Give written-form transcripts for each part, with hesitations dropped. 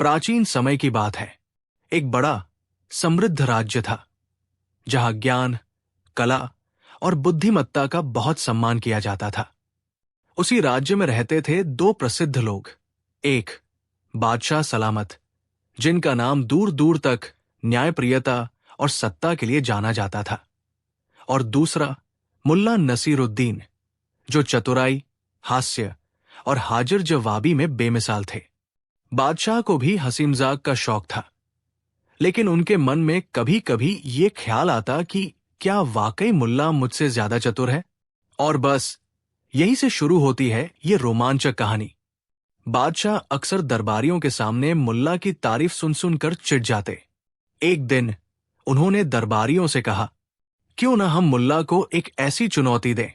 प्राचीन समय की बात है। एक बड़ा समृद्ध राज्य था जहां ज्ञान, कला और बुद्धिमत्ता का बहुत सम्मान किया जाता था। उसी राज्य में रहते थे दो प्रसिद्ध लोग। एक बादशाह सलामत, जिनका नाम दूर दूर तक न्यायप्रियता और सत्ता के लिए जाना जाता था, और दूसरा मुल्ला नसीरुद्दीन, जो चतुराई, हास्य और हाजिर जवाबी में बेमिसाल थे। बादशाह को भी हंसी मजाक का शौक था, लेकिन उनके मन में कभी कभी ये ख्याल आता कि क्या वाकई मुल्ला मुझसे ज्यादा चतुर है। और बस यहीं से शुरू होती है ये रोमांचक कहानी। बादशाह अक्सर दरबारियों के सामने मुल्ला की तारीफ सुन सुनकर चिढ़ जाते। एक दिन उन्होंने दरबारियों से कहा, क्यों ना हम मुल्ला को एक ऐसी चुनौती दें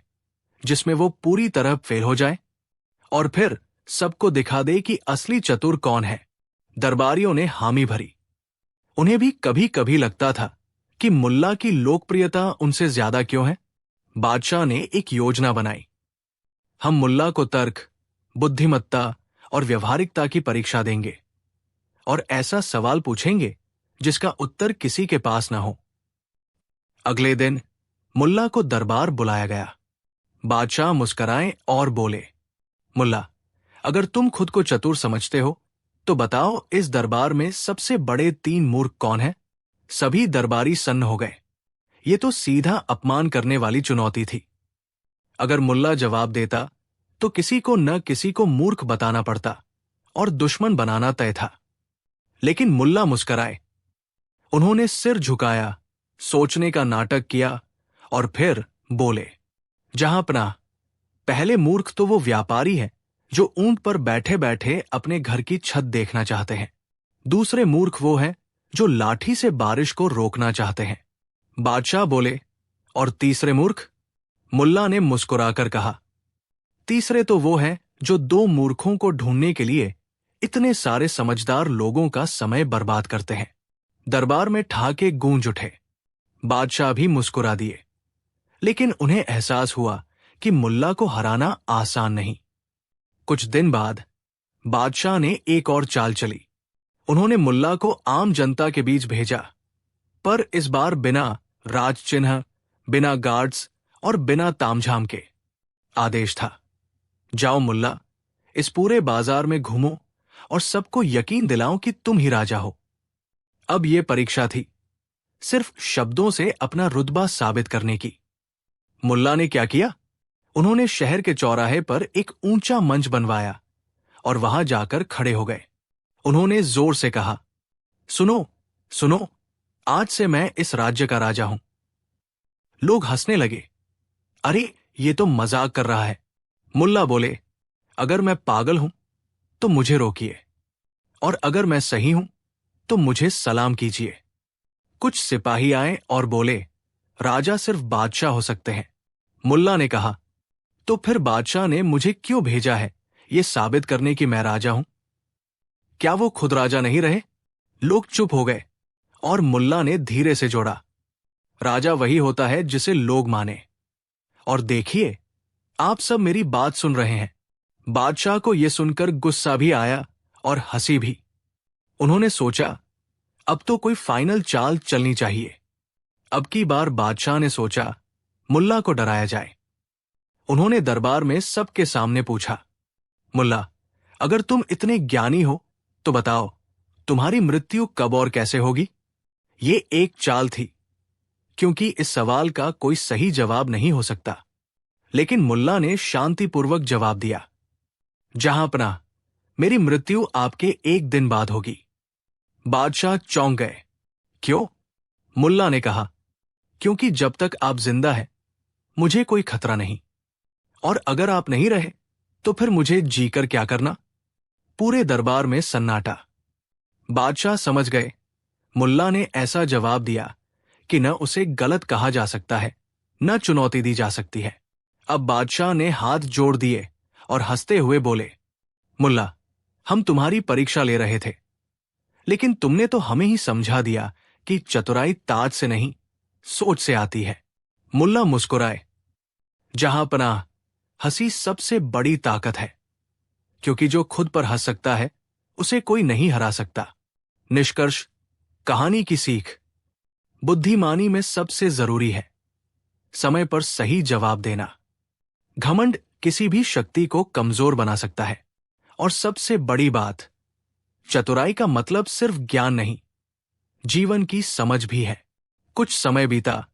जिसमें वो पूरी तरह फेल हो जाए और फिर सबको दिखा दे कि असली चतुर कौन है। दरबारियों ने हामी भरी। उन्हें भी कभी कभी लगता था कि मुल्ला की लोकप्रियता उनसे ज्यादा क्यों है। बादशाह ने एक योजना बनाई। हम मुल्ला को तर्क, बुद्धिमत्ता और व्यवहारिकता की परीक्षा देंगे और ऐसा सवाल पूछेंगे जिसका उत्तर किसी के पास ना हो। अगले दिन मुल्ला को दरबार बुलाया गया। बादशाह मुस्कुराए और बोले, मुल्ला, अगर तुम खुद को चतुर समझते हो तो बताओ इस दरबार में सबसे बड़े 3 मूर्ख कौन हैं? सभी दरबारी सन्न हो गए। ये तो सीधा अपमान करने वाली चुनौती थी। अगर मुल्ला जवाब देता तो किसी को न किसी को मूर्ख बताना पड़ता और दुश्मन बनाना तय था। लेकिन मुल्ला मुस्कुराए। उन्होंने सिर झुकाया, सोचने का नाटक किया और फिर बोले, जहांपनाह, पहले मूर्ख तो वो व्यापारी है जो ऊंट पर बैठे बैठे अपने घर की छत देखना चाहते हैं। दूसरे मूर्ख वो हैं जो लाठी से बारिश को रोकना चाहते हैं। बादशाह बोले, और तीसरे मूर्ख? मुल्ला ने मुस्कुराकर कहा, तीसरे तो वो हैं जो 2 मूर्खों को ढूंढने के लिए इतने सारे समझदार लोगों का समय बर्बाद करते हैं। दरबार में ठहाके गूंज उठे। बादशाह भी मुस्कुरा दिए, लेकिन उन्हें एहसास हुआ कि मुल्ला को हराना आसान नहीं। कुछ दिन बाद बादशाह ने एक और चाल चली। उन्होंने मुल्ला को आम जनता के बीच भेजा, पर इस बार बिना राज चिन्ह, बिना गार्ड्स और बिना तामझाम के। आदेश था, जाओ मुल्ला, इस पूरे बाजार में घूमो और सबको यकीन दिलाओ कि तुम ही राजा हो। अब यह परीक्षा थी, सिर्फ शब्दों से अपना रुतबा साबित करने की। मुल्ला ने क्या किया? उन्होंने शहर के चौराहे पर एक ऊंचा मंच बनवाया और वहां जाकर खड़े हो गए। उन्होंने जोर से कहा, सुनो सुनो, आज से मैं इस राज्य का राजा हूं। लोग हंसने लगे। अरे, ये तो मजाक कर रहा है। मुल्ला बोले, अगर मैं पागल हूं तो मुझे रोकिए, और अगर मैं सही हूं तो मुझे सलाम कीजिए। कुछ सिपाही आए और बोले, राजा सिर्फ बादशाह हो सकते हैं। मुल्ला ने कहा, तो फिर बादशाह ने मुझे क्यों भेजा है ये साबित करने कि मैं राजा हूं? क्या वो खुद राजा नहीं रहे? लोग चुप हो गए और मुल्ला ने धीरे से जोड़ा, राजा वही होता है जिसे लोग माने। और देखिए, आप सब मेरी बात सुन रहे हैं। बादशाह को यह सुनकर गुस्सा भी आया और हंसी भी। उन्होंने सोचा, अब तो कोई फाइनल चाल चलनी चाहिए। अब की बार बादशाह ने सोचा, मुल्ला को डराया जाए। उन्होंने दरबार में सबके सामने पूछा, मुल्ला, अगर तुम इतने ज्ञानी हो तो बताओ, तुम्हारी मृत्यु कब और कैसे होगी? ये एक चाल थी, क्योंकि इस सवाल का कोई सही जवाब नहीं हो सकता। लेकिन मुल्ला ने शांतिपूर्वक जवाब दिया, जहांपनाह, मेरी मृत्यु आपके 1 दिन बाद होगी। बादशाह चौंक गए। क्यों? मुल्ला ने कहा, क्योंकि जब तक आप जिंदा हैं मुझे कोई खतरा नहीं, और अगर आप नहीं रहे तो फिर मुझे जीकर क्या करना? पूरे दरबार में सन्नाटा। बादशाह समझ गए, मुल्ला ने ऐसा जवाब दिया कि न उसे गलत कहा जा सकता है, न चुनौती दी जा सकती है। अब बादशाह ने हाथ जोड़ दिए और हंसते हुए बोले, मुल्ला, हम तुम्हारी परीक्षा ले रहे थे, लेकिन तुमने तो हमें ही समझा दिया कि चतुराई ताज से नहीं, सोच से आती है। मुल्ला मुस्कुराए। जहांपनाह, हंसी सबसे बड़ी ताकत है, क्योंकि जो खुद पर हंस सकता है उसे कोई नहीं हरा सकता। निष्कर्ष, कहानी की सीख, बुद्धिमानी में सबसे जरूरी है समय पर सही जवाब देना। घमंड किसी भी शक्ति को कमजोर बना सकता है। और सबसे बड़ी बात, चतुराई का मतलब सिर्फ ज्ञान नहीं, जीवन की समझ भी है। कुछ समय बीता,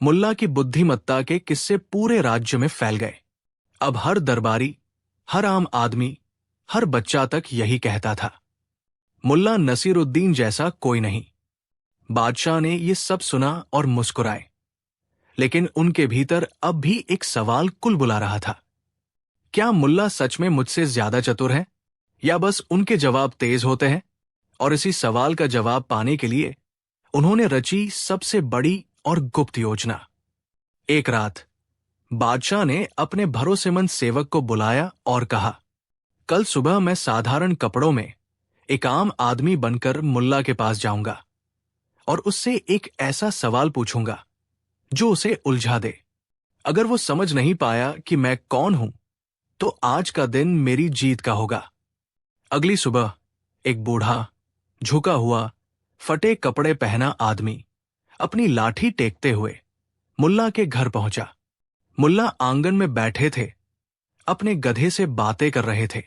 मुल्ला की बुद्धिमत्ता के किस्से पूरे राज्य में फैल गए। अब हर दरबारी, हर आम आदमी, हर बच्चा तक यही कहता था, मुल्ला नसीरुद्दीन जैसा कोई नहीं। बादशाह ने ये सब सुना और मुस्कुराए, लेकिन उनके भीतर अब भी एक सवाल कुलबुला रहा था। क्या मुल्ला सच में मुझसे ज्यादा चतुर है, या बस उनके जवाब तेज होते हैं? और इसी सवाल का जवाब पाने के लिए उन्होंने रची सबसे बड़ी और गुप्त योजना। एक रात बादशाह ने अपने भरोसेमंद सेवक को बुलाया और कहा, कल सुबह मैं साधारण कपड़ों में एक आम आदमी बनकर मुल्ला के पास जाऊंगा और उससे एक ऐसा सवाल पूछूंगा जो उसे उलझा दे। अगर वो समझ नहीं पाया कि मैं कौन हूं, तो आज का दिन मेरी जीत का होगा। अगली सुबह एक बूढ़ा, झुका हुआ, फटे कपड़े पहना आदमी अपनी लाठी टेकते हुए मुल्ला के घर पहुंचा। मुल्ला आंगन में बैठे थे, अपने गधे से बातें कर रहे थे।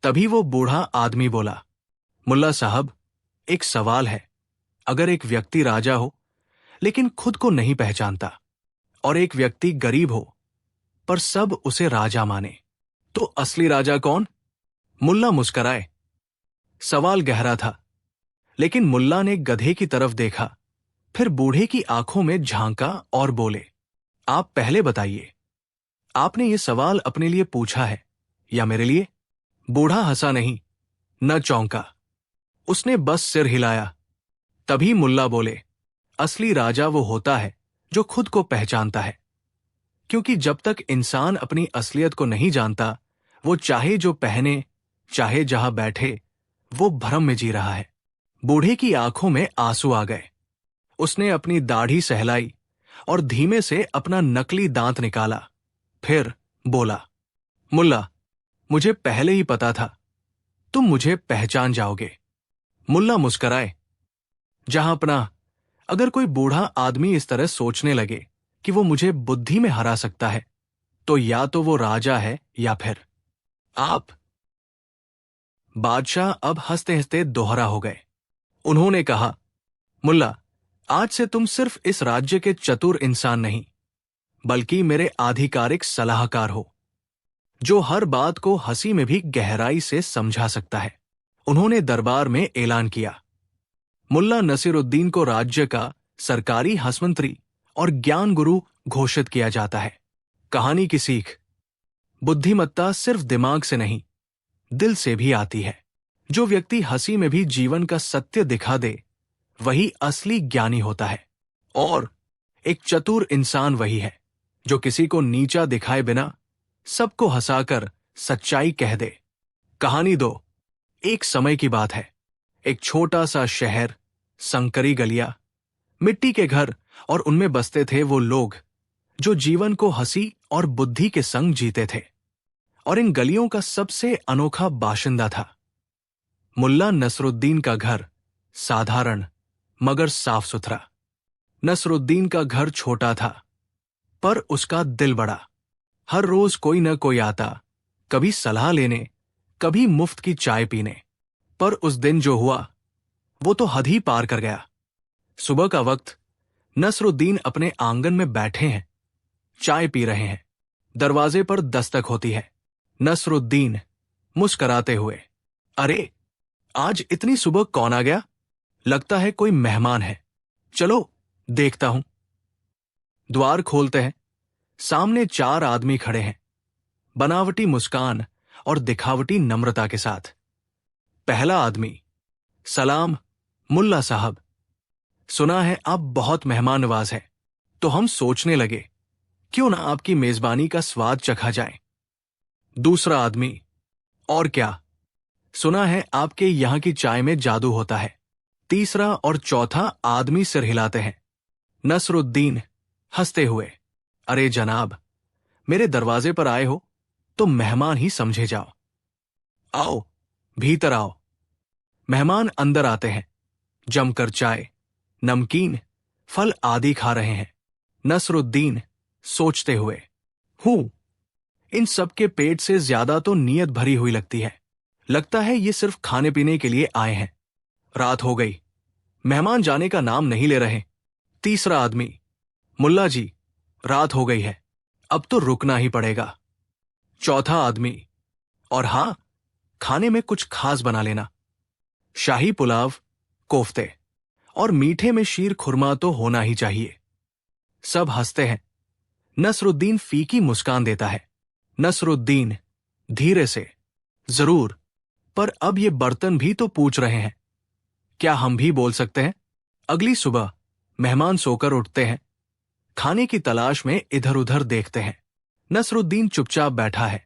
तभी वो बूढ़ा आदमी बोला, मुल्ला साहब, एक सवाल है। अगर एक व्यक्ति राजा हो लेकिन खुद को नहीं पहचानता, और एक व्यक्ति गरीब हो पर सब उसे राजा माने, तो असली राजा कौन? मुल्ला मुस्कराए। सवाल गहरा था, लेकिन मुल्ला ने गधे की तरफ देखा, फिर बूढ़े की आंखों में झांका और बोले, आप पहले बताइए, आपने ये सवाल अपने लिए पूछा है या मेरे लिए? बूढ़ा हंसा नहीं, न चौंका, उसने बस सिर हिलाया। तभी मुल्ला बोले, असली राजा वो होता है जो खुद को पहचानता है, क्योंकि जब तक इंसान अपनी असलियत को नहीं जानता, वो चाहे जो पहने, चाहे जहां बैठे, वो भ्रम में जी रहा है। बूढ़े की आंखों में आंसू आ गए। उसने अपनी दाढ़ी सहलाई और धीमे से अपना नकली दांत निकाला। फिर बोला, मुल्ला, मुझे पहले ही पता था तुम मुझे पहचान जाओगे। मुल्ला मुस्कराए। जहां अपना, अगर कोई बूढ़ा आदमी इस तरह सोचने लगे कि वो मुझे बुद्धि में हरा सकता है, तो या तो वो राजा है या फिर आप। बादशाह अब हंसते हंसते दोहरा हो गए। उन्होंने कहा, मुल्ला, आज से तुम सिर्फ इस राज्य के चतुर इंसान नहीं, बल्कि मेरे आधिकारिक सलाहकार हो, जो हर बात को हंसी में भी गहराई से समझा सकता है। उन्होंने दरबार में ऐलान किया, मुल्ला नसीरुद्दीन को राज्य का सरकारी हंसमंत्री और ज्ञान गुरु घोषित किया जाता है। कहानी की सीख, बुद्धिमत्ता सिर्फ दिमाग से नहीं, दिल से भी आती है। जो व्यक्ति हंसी में भी जीवन का सत्य दिखा दे, वही असली ज्ञानी होता है। और एक चतुर इंसान वही है जो किसी को नीचा दिखाए बिना सबको हंसाकर सच्चाई कह दे। कहानी 2। एक समय की बात है। एक छोटा सा शहर, संकरी गलियां, मिट्टी के घर, और उनमें बसते थे वो लोग जो जीवन को हंसी और बुद्धि के संग जीते थे। और इन गलियों का सबसे अनोखा बाशिंदा था मुल्ला नसरुद्दीन का घर। साधारण मगर साफ सुथरा। नसरुद्दीन का घर छोटा था, पर उसका दिल बड़ा। हर रोज कोई न कोई आता, कभी सलाह लेने, कभी मुफ्त की चाय पीने। पर उस दिन जो हुआ, वो तो हद ही पार कर गया। सुबह का वक्त, नसरुद्दीन अपने आंगन में बैठे हैं, चाय पी रहे हैं। दरवाजे पर दस्तक होती है। नसरुद्दीन मुस्कराते हुए, अरे, आज इतनी सुबह कौन आ गया? लगता है कोई मेहमान है। चलो देखता हूं। द्वार खोलते हैं। सामने 4 आदमी खड़े हैं, बनावटी मुस्कान और दिखावटी नम्रता के साथ। पहला आदमी, सलाम मुल्ला साहब, सुना है आप बहुत मेहमान नवाज हैं, तो हम सोचने लगे क्यों ना आपकी मेजबानी का स्वाद चखा जाए। दूसरा आदमी, और क्या, सुना है आपके यहां की चाय में जादू होता है। तीसरा और चौथा आदमी सिर हिलाते हैं। नसरुद्दीन हंसते हुए, अरे जनाब, मेरे दरवाजे पर आए हो तो मेहमान ही समझे जाओ। आओ, भीतर आओ। मेहमान अंदर आते हैं, जमकर चाय, नमकीन, फल आदि खा रहे हैं। नसरुद्दीन सोचते हुए, हूं, इन सब के पेट से ज्यादा तो नीयत भरी हुई लगती है। लगता है ये सिर्फ खाने पीने के लिए आए हैं। रात हो गई, मेहमान जाने का नाम नहीं ले रहे। तीसरा आदमी, मुल्ला जी, रात हो गई है, अब तो रुकना ही पड़ेगा। चौथा आदमी, और हां, खाने में कुछ खास बना लेना, शाही पुलाव, कोफ्ते और मीठे में शीर खुरमा तो होना ही चाहिए। सब हंसते हैं। नसरुद्दीन फीकी मुस्कान देता है। नसरुद्दीन धीरे से, जरूर, पर अब ये बर्तन भी तो पूछ रहे हैं, क्या हम भी बोल सकते हैं? अगली सुबह मेहमान सोकर उठते हैं, खाने की तलाश में इधर उधर देखते हैं। नसरुद्दीन चुपचाप बैठा है।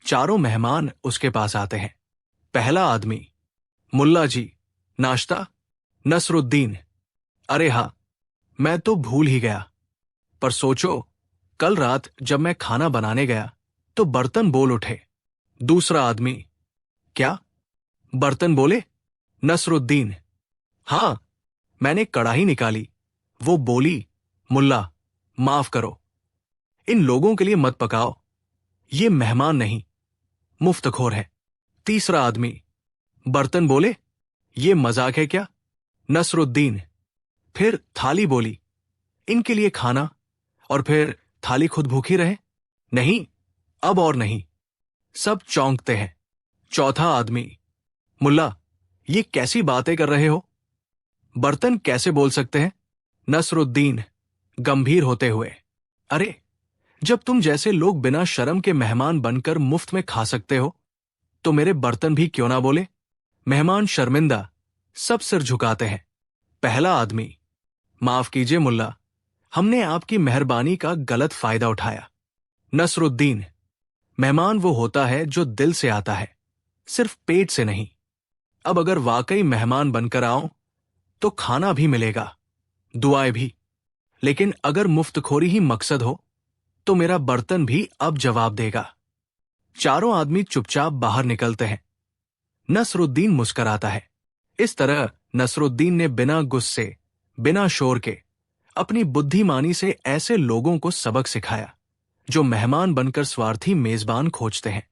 चारों मेहमान उसके पास आते हैं। पहला आदमी, मुल्ला जी, नाश्ता? नसरुद्दीन, अरे हाँ, मैं तो भूल ही गया। पर सोचो, कल रात जब मैं खाना बनाने गया तो बर्तन बोल उठे। दूसरा आदमी, क्या बर्तन बोले? नसरुद्दीन, हाँ, मैंने कढ़ाई निकाली, वो बोली, मुल्ला, माफ करो, इन लोगों के लिए मत पकाओ, ये मेहमान नहीं, मुफ्तखोर है। तीसरा आदमी, बर्तन बोले, ये मजाक है क्या? नसरुद्दीन, फिर थाली बोली, इनके लिए खाना, और फिर थाली खुद भूखी रहे? नहीं, अब और नहीं। सब चौंकते हैं। चौथा आदमी, मुल्ला, ये कैसी बातें कर रहे हो? बर्तन कैसे बोल सकते हैं? नसरुद्दीन गंभीर होते हुए, अरे, जब तुम जैसे लोग बिना शर्म के मेहमान बनकर मुफ्त में खा सकते हो, तो मेरे बर्तन भी क्यों ना बोले? मेहमान शर्मिंदा, सब सिर झुकाते हैं। पहला आदमी, माफ कीजिए मुल्ला, हमने आपकी मेहरबानी का गलत फायदा उठाया। नसरुद्दीन, मेहमान वो होता है जो दिल से आता है, सिर्फ पेट से नहीं। अब अगर वाकई मेहमान बनकर आओ तो खाना भी मिलेगा, दुआएं भी। लेकिन अगर मुफ्तखोरी ही मकसद हो तो मेरा बर्तन भी अब जवाब देगा। चारों आदमी चुपचाप बाहर निकलते हैं। नसरुद्दीन मुस्कराता है। इस तरह नसरुद्दीन ने बिना गुस्से, बिना शोर के अपनी बुद्धिमानी से ऐसे लोगों को सबक सिखाया जो मेहमान बनकर स्वार्थी मेजबान खोजते हैं।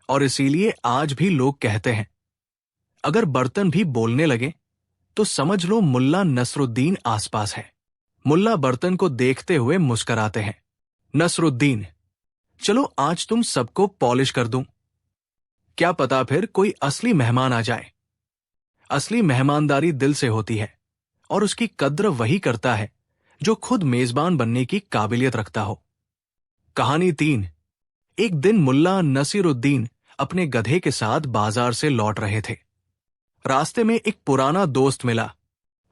और इसीलिए आज भी लोग कहते हैं, अगर बर्तन भी बोलने लगे तो समझ लो मुल्ला नसरुद्दीन आसपास है। मुल्ला बर्तन को देखते हुए मुस्कराते हैं। नसरुद्दीन, चलो आज तुम सबको पॉलिश कर दूं, क्या पता फिर कोई असली मेहमान आ जाए। असली मेहमानदारी दिल से होती है और उसकी कद्र वही करता है जो खुद मेजबान बनने की काबिलियत रखता हो। कहानी 3। एक दिन मुल्ला नसीरुद्दीन अपने गधे के साथ बाजार से लौट रहे थे। रास्ते में एक पुराना दोस्त मिला।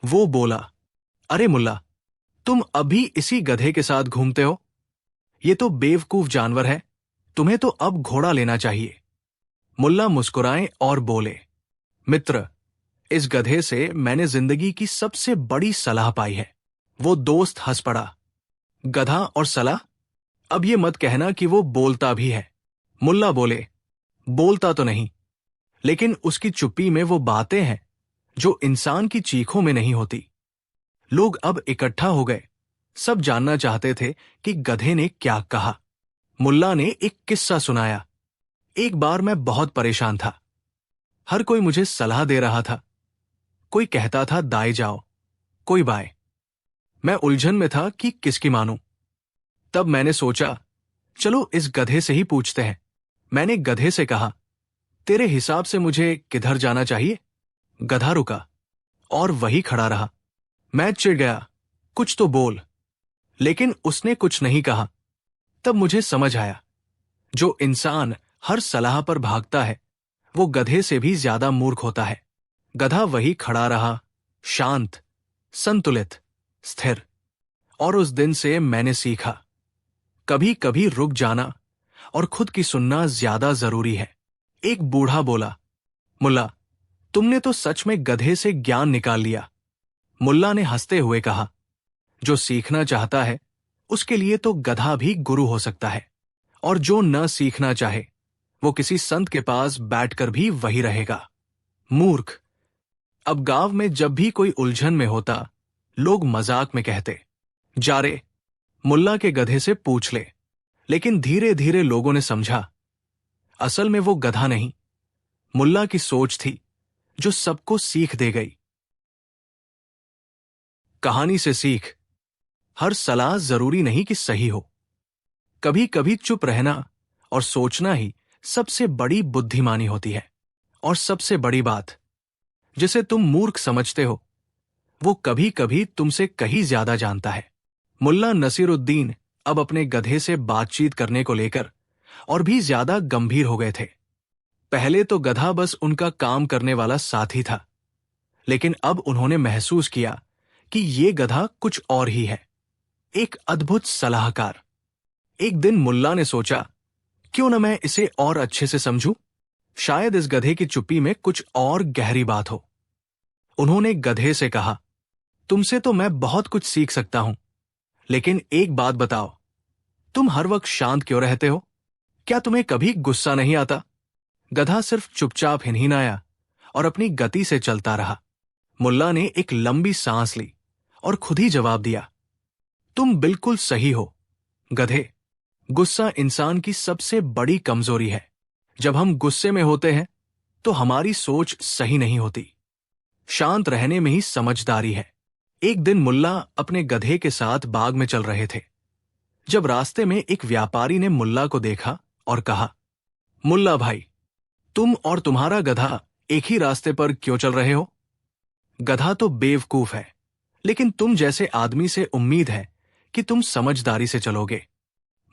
वो बोला, अरे मुल्ला, तुम अभी इसी गधे के साथ घूमते हो? ये तो बेवकूफ जानवर है, तुम्हें तो अब घोड़ा लेना चाहिए। मुल्ला मुस्कुराए और बोले, मित्र, इस गधे से मैंने जिंदगी की सबसे बड़ी सलाह पाई है। वो दोस्त हंस पड़ा। गधा और सलाह? अब ये मत कहना कि वो बोलता भी है। मुल्ला बोले, बोलता तो नहीं, लेकिन उसकी चुप्पी में वो बातें हैं जो इंसान की चीखों में नहीं होती। लोग अब इकट्ठा हो गए। सब जानना चाहते थे कि गधे ने क्या कहा। मुल्ला ने एक किस्सा सुनाया। एक बार मैं बहुत परेशान था। हर कोई मुझे सलाह दे रहा था। कोई कहता था दाएं जाओ, कोई बाएं। मैं उलझन में था कि किसकी मानूं। तब मैंने सोचा, चलो इस गधे से ही पूछते हैं। मैंने गधे से कहा, तेरे हिसाब से मुझे किधर जाना चाहिए? गधा रुका और वही खड़ा रहा। मैं चिढ़ गया, कुछ तो बोल। लेकिन उसने कुछ नहीं कहा। तब मुझे समझ आया, जो इंसान हर सलाह पर भागता है वो गधे से भी ज्यादा मूर्ख होता है। गधा वही खड़ा रहा, शांत, संतुलित, स्थिर। और उस दिन से मैंने सीखा, कभी कभी रुक जाना और खुद की सुनना ज्यादा जरूरी है। एक बूढ़ा बोला, मुल्ला, तुमने तो सच में गधे से ज्ञान निकाल लिया। मुल्ला ने हंसते हुए कहा, जो सीखना चाहता है उसके लिए तो गधा भी गुरु हो सकता है, और जो न सीखना चाहे वो किसी संत के पास बैठकर भी वही रहेगा। मूर्ख, अब गांव में जब भी कोई उलझन में होता, लोग मजाक में कहते, जा रे, मुल्ला के गधे से पूछ ले। लेकिन धीरे धीरे लोगों ने समझा, असल में वो गधा नहीं, मुल्ला की सोच थी जो सबको सीख दे गई। कहानी से सीख। हर सलाह जरूरी नहीं कि सही हो। कभी कभी चुप रहना और सोचना ही सबसे बड़ी बुद्धिमानी होती है। और सबसे बड़ी बात, जिसे तुम मूर्ख समझते हो, वो कभी कभी तुमसे कहीं ज्यादा जानता है। मुल्ला नसीरुद्दीन अब अपने गधे से बातचीत करने को लेकर और भी ज्यादा गंभीर हो गए थे। पहले तो गधा बस उनका काम करने वाला साथी था, लेकिन अब उन्होंने महसूस किया कि ये गधा कुछ और ही है, एक अद्भुत सलाहकार। एक दिन मुल्ला ने सोचा, क्यों न मैं इसे और अच्छे से समझूं? शायद इस गधे की चुप्पी में कुछ और गहरी बात हो। उन्होंने गधे से कहा, तुमसे तो मैं बहुत कुछ सीख सकता हूं, लेकिन एक बात बताओ, तुम हर वक्त शांत क्यों रहते हो? क्या तुम्हें कभी गुस्सा नहीं आता? गधा सिर्फ चुपचाप हिनहिनाया और अपनी गति से चलता रहा। मुल्ला ने एक लंबी सांस ली और खुद ही जवाब दिया, तुम बिल्कुल सही हो गधे। गुस्सा इंसान की सबसे बड़ी कमजोरी है। जब हम गुस्से में होते हैं तो हमारी सोच सही नहीं होती। शांत रहने में ही समझदारी है। एक दिन मुल्ला अपने गधे के साथ बाग में चल रहे थे, जब रास्ते में एक व्यापारी ने मुल्ला को देखा और कहा, मुल्ला भाई, तुम और तुम्हारा गधा एक ही रास्ते पर क्यों चल रहे हो? गधा तो बेवकूफ है, लेकिन तुम जैसे आदमी से उम्मीद है कि तुम समझदारी से चलोगे।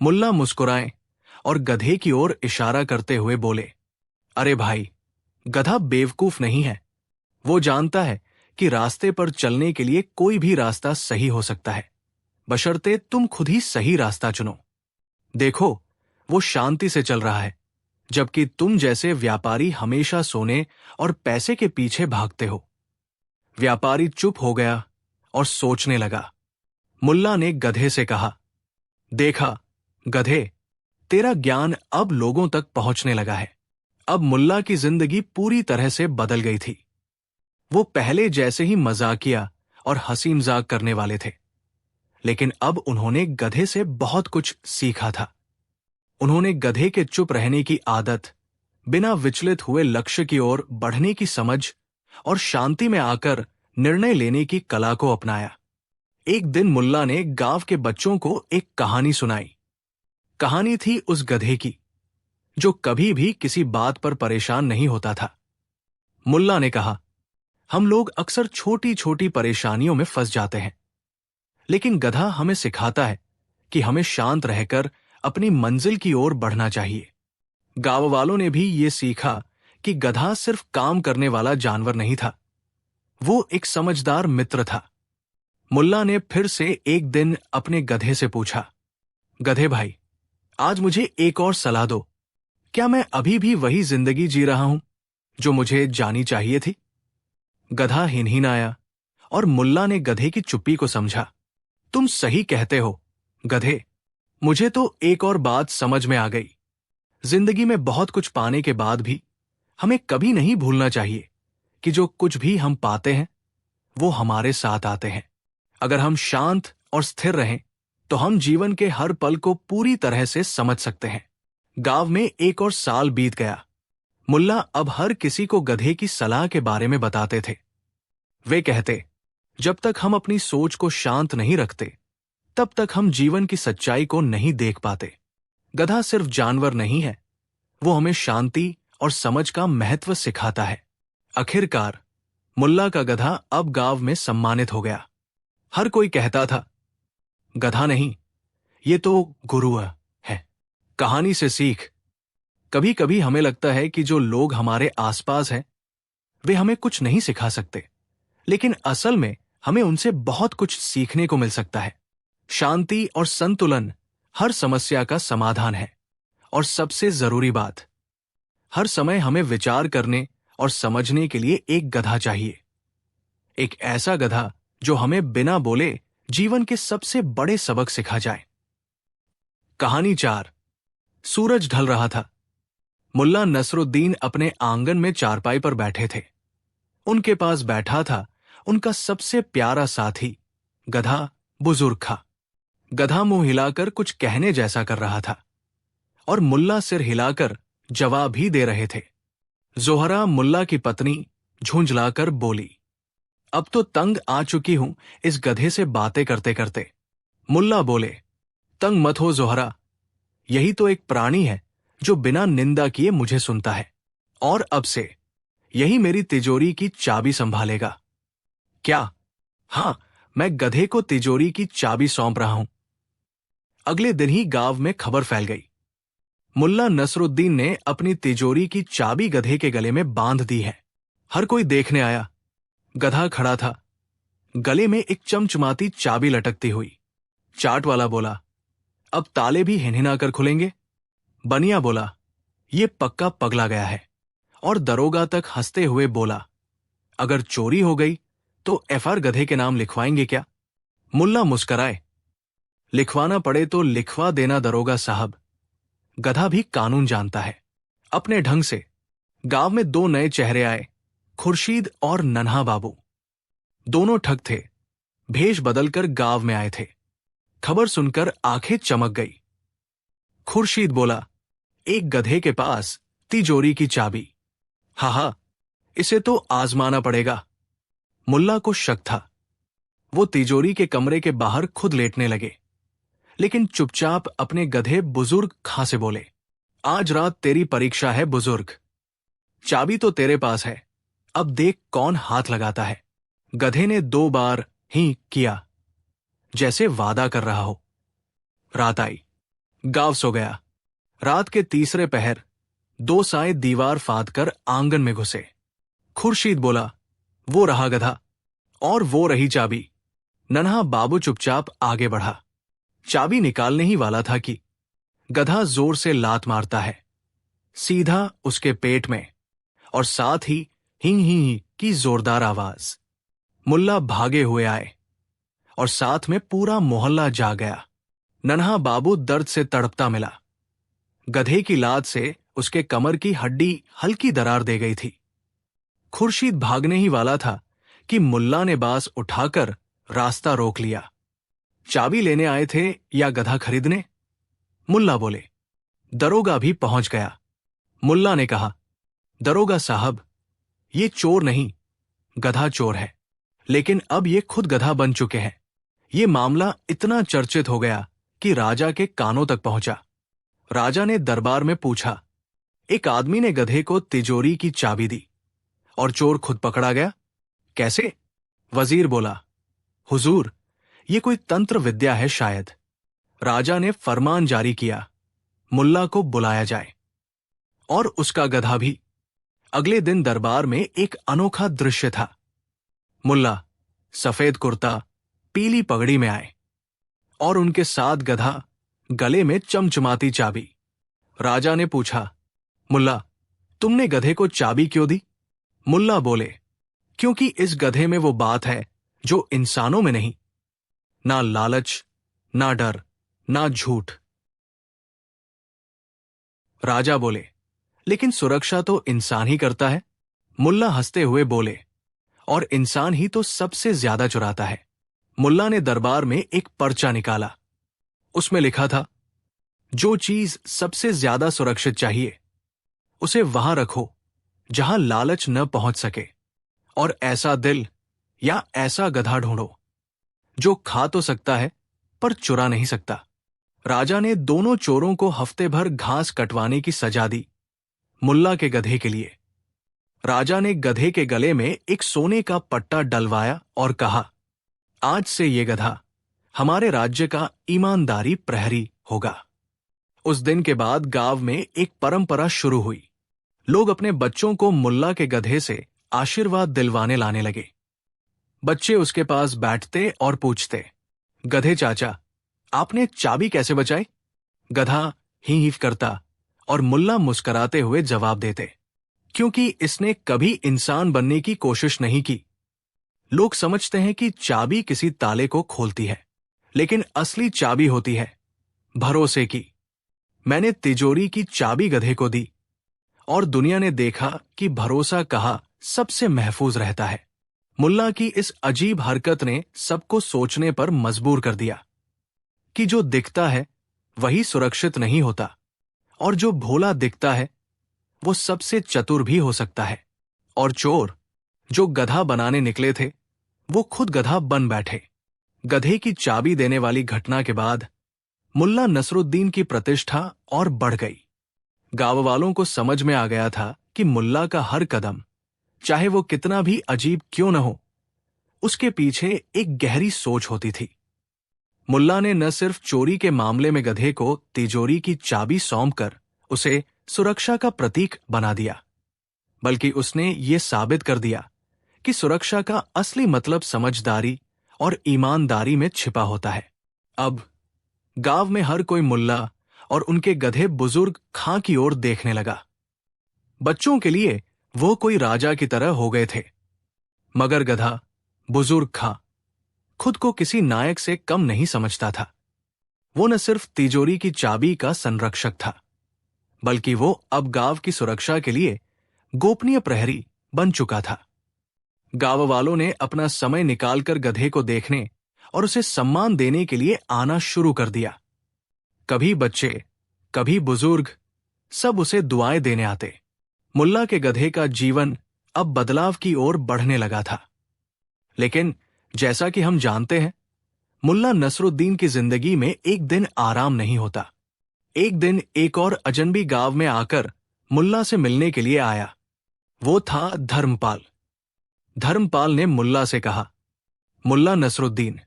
मुल्ला मुस्कुराए और गधे की ओर इशारा करते हुए बोले, अरे भाई, गधा बेवकूफ नहीं है। वो जानता है कि रास्ते पर चलने के लिए कोई भी रास्ता सही हो सकता है, बशर्ते तुम खुद ही सही रास्ता चुनो। देखो, वो शांति से चल रहा है, जबकि तुम जैसे व्यापारी हमेशा सोने और पैसे के पीछे भागते हो। व्यापारी चुप हो गया और सोचने लगा। मुल्ला ने गधे से कहा, देखा गधे, तेरा ज्ञान अब लोगों तक पहुंचने लगा है। अब मुल्ला की जिंदगी पूरी तरह से बदल गई थी। वो पहले जैसे ही मजाकिया और हंसी मजाक करने वाले थे, लेकिन अब उन्होंने गधे से बहुत कुछ सीखा था। उन्होंने गधे के चुप रहने की आदत, बिना विचलित हुए लक्ष्य की ओर बढ़ने की समझ और शांति में आकर निर्णय लेने की कला को अपनाया। एक दिन मुल्ला ने गांव के बच्चों को एक कहानी सुनाई। कहानी थी उस गधे की जो कभी भी किसी बात पर परेशान नहीं होता था। मुल्ला ने कहा, हम लोग अक्सर छोटी छोटी परेशानियों में फंस जाते हैं, लेकिन गधा हमें सिखाता है कि हमें शांत रहकर अपनी मंजिल की ओर बढ़ना चाहिए। गांव वालों ने भी ये सीखा कि गधा सिर्फ काम करने वाला जानवर नहीं था, वो एक समझदार मित्र था। मुल्ला ने फिर से एक दिन अपने गधे से पूछा, गधे भाई, आज मुझे एक और सलाह दो। क्या मैं अभी भी वही जिंदगी जी रहा हूं जो मुझे जानी चाहिए थी? गधा हिनहिनाया और मुल्ला ने गधे की चुप्पी को समझा। तुम सही कहते हो गधे, मुझे तो एक और बात समझ में आ गई। जिंदगी में बहुत कुछ पाने के बाद भी हमें कभी नहीं भूलना चाहिए कि जो कुछ भी हम पाते हैं वो हमारे साथ आते हैं। अगर हम शांत और स्थिर रहें तो हम जीवन के हर पल को पूरी तरह से समझ सकते हैं। गांव में एक और साल बीत गया। मुल्ला अब हर किसी को गधे की सलाह के बारे में बताते थे। वे कहते, जब तक हम अपनी सोच को शांत नहीं रखते, तब तक हम जीवन की सच्चाई को नहीं देख पाते। गधा सिर्फ जानवर नहीं है, वो हमें शांति और समझ का महत्व सिखाता है। आखिरकार मुल्ला का गधा अब गांव में सम्मानित हो गया। हर कोई कहता था, गधा नहीं, ये तो गुरु है। कहानी से सीख। कभी कभी हमें लगता है कि जो लोग हमारे आसपास हैं वे हमें कुछ नहीं सिखा सकते, लेकिन असल में हमें उनसे बहुत कुछ सीखने को मिल सकता है। शांति और संतुलन हर समस्या का समाधान है। और सबसे जरूरी बात, हर समय हमें विचार करने और समझने के लिए एक गधा चाहिए। एक ऐसा गधा जो हमें बिना बोले जीवन के सबसे बड़े सबक सिखा जाए। कहानी 4। सूरज ढल रहा था। मुल्ला नसरुद्दीन अपने आंगन में चारपाई पर बैठे थे। उनके पास बैठा था उनका सबसे प्यारा साथी गधा बुजुर्ग था। गधा मुंह हिलाकर कुछ कहने जैसा कर रहा था और मुल्ला सिर हिलाकर जवाब ही दे रहे थे। जोहरा मुल्ला की पत्नी झुंझलाकर बोली, अब तो तंग आ चुकी हूं इस गधे से बातें करते करते। मुल्ला बोले, तंग मत हो जोहरा, यही तो एक प्राणी है जो बिना निंदा किए मुझे सुनता है, और अब से यही मेरी तिजोरी की चाबी संभालेगा। क्या? हाँ, मैं गधे को तिजोरी की चाबी सौंप रहा हूं। अगले दिन ही गांव में खबर फैल गई। मुल्ला नसरुद्दीन ने अपनी तिजोरी की चाबी गधे के गले में बांध दी है। हर कोई देखने आया। गधा खड़ा था, गले में एक चमचमाती चाबी लटकती हुई। चाट वाला बोला, अब ताले भी हिनहिना कर खुलेंगे। बनिया बोला, ये पक्का पगला गया है। और दरोगा तक हंसते हुए बोला, अगर चोरी हो गई तो एफआईआर गधे के नाम लिखवाएंगे क्या? मुल्ला मुस्कराए, लिखवाना पड़े तो लिखवा देना दरोगा साहब, गधा भी कानून जानता है। अपने ढंग से गांव में दो नए चेहरे आए, खुर्शीद और नन्हा बाबू। दोनों ठग थे, भेष बदलकर गांव में आए थे। खबर सुनकर आंखें चमक गई। खुर्शीद बोला, एक गधे के पास तिजोरी की चाबी, हा, इसे तो आजमाना पड़ेगा। मुल्ला को शक था। वो तिजोरी के कमरे के बाहर खुद लेटने लगे, लेकिन चुपचाप अपने गधे बुजुर्ग खां से बोले, आज रात तेरी परीक्षा है बुजुर्ग, चाबी तो तेरे पास है, अब देख कौन हाथ लगाता है। गधे ने 2 बार ही किया, जैसे वादा कर रहा हो। रात आई, गांव सो गया। रात के तीसरे पहर 2 साए दीवार फाद कर आंगन में घुसे। खुर्शीद बोला, वो रहा गधा और वो रही चाबी। नन्हा बाबू चुपचाप आगे बढ़ा। चाबी निकालने ही वाला था कि गधा जोर से लात मारता है, सीधा उसके पेट में, और साथ ही हिंग ही की जोरदार आवाज। मुल्ला भागे हुए आए और साथ में पूरा मोहल्ला जा गया। नन्हा बाबू दर्द से तड़पता मिला। गधे की लात से उसके कमर की हड्डी हल्की दरार दे गई थी। खुर्शीद भागने ही वाला था कि मुल्ला ने बांस उठाकर रास्ता रोक लिया। चाबी लेने आए थे या गधा खरीदने? मुल्ला बोले। दरोगा भी पहुंच गया। मुल्ला ने कहा, दरोगा साहब, ये चोर नहीं, गधा चोर है, लेकिन अब ये खुद गधा बन चुके हैं। ये मामला इतना चर्चित हो गया कि राजा के कानों तक पहुंचा। राजा ने दरबार में पूछा, एक आदमी ने गधे को तिजोरी की चाबी दी और चोर खुद पकड़ा गया, कैसे? वजीर बोला, हुजूर, ये कोई तंत्र विद्या है शायद। राजा ने फरमान जारी किया, मुल्ला को बुलाया जाए, और उसका गधा भी। अगले दिन दरबार में एक अनोखा दृश्य था। मुल्ला सफेद कुर्ता, पीली पगड़ी में आए और उनके साथ गधा, गले में चमचमाती चाबी। राजा ने पूछा, मुल्ला, तुमने गधे को चाबी क्यों दी? मुल्ला बोले, क्योंकि इस गधे में वो बात है जो इंसानों में नहीं, ना लालच, ना डर, ना झूठ। राजा बोले, लेकिन सुरक्षा तो इंसान ही करता है। मुल्ला हंसते हुए बोले, और इंसान ही तो सबसे ज्यादा चुराता है। मुल्ला ने दरबार में एक पर्चा निकाला। उसमें लिखा था, जो चीज सबसे ज्यादा सुरक्षित चाहिए उसे वहां रखो जहां लालच न पहुंच सके, और ऐसा दिल या ऐसा गधा ढूंढो जो खा तो सकता है पर चुरा नहीं सकता। राजा ने दोनों चोरों को हफ्ते भर घास कटवाने की सजा दी, मुल्ला के गधे के लिए। राजा ने गधे के गले में एक सोने का पट्टा डलवाया और कहा, आज से ये गधा हमारे राज्य का ईमानदारी प्रहरी होगा। उस दिन के बाद गांव में एक परंपरा शुरू हुई। लोग अपने बच्चों को मुल्ला के गधे से आशीर्वाद दिलवाने लाने लगे। बच्चे उसके पास बैठते और पूछते, गधे चाचा, आपने चाबी कैसे बचाई? गधा ही हिफ करता और मुल्ला मुस्कराते हुए जवाब देते, क्योंकि इसने कभी इंसान बनने की कोशिश नहीं की। लोग समझते हैं कि चाबी किसी ताले को खोलती है, लेकिन असली चाबी होती है भरोसे की। मैंने तिजोरी की चाबी गधे को दी और दुनिया ने देखा कि भरोसा कहा सबसे महफूज रहता है। मुल्ला की इस अजीब हरकत ने सबको सोचने पर मजबूर कर दिया कि जो दिखता है वही सुरक्षित नहीं होता, और जो भोला दिखता है वो सबसे चतुर भी हो सकता है। और चोर जो गधा बनाने निकले थे वो खुद गधा बन बैठे। गधे की चाबी देने वाली घटना के बाद मुल्ला नसरुद्दीन की प्रतिष्ठा और बढ़ गई। गांव वालों को समझ में आ गया था कि मुल्ला का हर कदम, चाहे वो कितना भी अजीब क्यों न हो, उसके पीछे एक गहरी सोच होती थी। मुल्ला ने न सिर्फ चोरी के मामले में गधे को तिजोरी की चाबी सौंपकर उसे सुरक्षा का प्रतीक बना दिया, बल्कि उसने ये साबित कर दिया कि सुरक्षा का असली मतलब समझदारी और ईमानदारी में छिपा होता है। अब गांव में हर कोई मुल्ला और उनके गधे बुजुर्ग खां की ओर देखने लगा। बच्चों के लिए वो कोई राजा की तरह हो गए थे, मगर गधा बुजुर्ग खां खुद को किसी नायक से कम नहीं समझता था। वो न सिर्फ तिजोरी की चाबी का संरक्षक था, बल्कि वो अब गांव की सुरक्षा के लिए गोपनीय प्रहरी बन चुका था। गांव वालों ने अपना समय निकालकर गधे को देखने और उसे सम्मान देने के लिए आना शुरू कर दिया। कभी बच्चे, कभी बुजुर्ग, सब उसे दुआएं देने आते। मुल्ला के गधे का जीवन अब बदलाव की ओर बढ़ने लगा था। लेकिन जैसा कि हम जानते हैं, मुल्ला नसरुद्दीन की जिंदगी में एक दिन आराम नहीं होता। एक दिन एक और अजनबी गांव में आकर मुल्ला से मिलने के लिए आया। वो था धर्मपाल। धर्मपाल ने मुल्ला से कहा, मुल्ला नसरुद्दीन,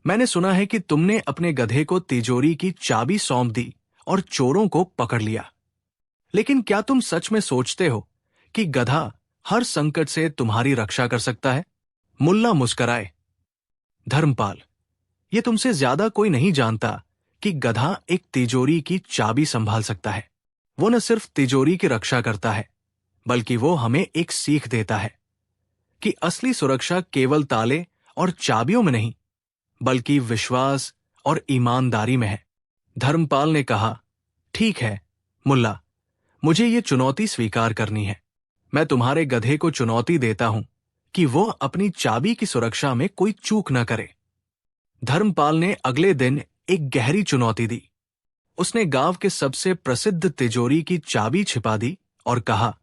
मैंने सुना है कि तुमने अपने गधे को तिजोरी की चाबी सौंप दी और चोरों को पकड़ लिया। लेकिन क्या तुम सच में सोचते हो कि गधा हर संकट से तुम्हारी रक्षा कर सकता है? मुल्ला मुस्कराए। धर्मपाल, ये तुमसे ज्यादा कोई नहीं जानता कि गधा एक तिजोरी की चाबी संभाल सकता है। वो न सिर्फ तिजोरी की रक्षा करता है, बल्कि वो हमें एक सीख देता है कि असली सुरक्षा केवल ताले और चाबियों में नहीं, बल्कि विश्वास और ईमानदारी में है। धर्मपाल ने कहा, ठीक है मुल्ला, मुझे ये चुनौती स्वीकार करनी है। मैं तुम्हारे गधे को चुनौती देता हूं कि वो अपनी चाबी की सुरक्षा में कोई चूक न करे। धर्मपाल ने अगले दिन एक गहरी चुनौती दी। उसने गांव के सबसे प्रसिद्ध तिजोरी की चाबी छिपा दी और कहा,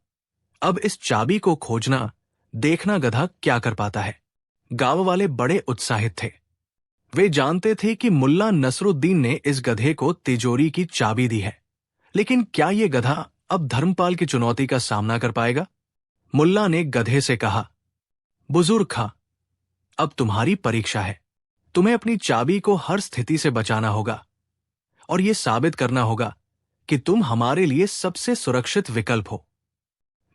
अब इस चाबी को खोजना, देखना गधा क्या कर पाता है। गांव वाले बड़े उत्साहित थे। वे जानते थे कि मुल्ला नसरुद्दीन ने इस गधे को तिजोरी की चाबी दी है, लेकिन क्या यह गधा अब धर्मपाल की चुनौती का सामना कर पाएगा? मुल्ला ने गधे से कहा, बुजुर्ग खां, अब तुम्हारी परीक्षा है। तुम्हें अपनी चाबी को हर स्थिति से बचाना होगा और यह साबित करना होगा कि तुम हमारे लिए सबसे सुरक्षित विकल्प हो।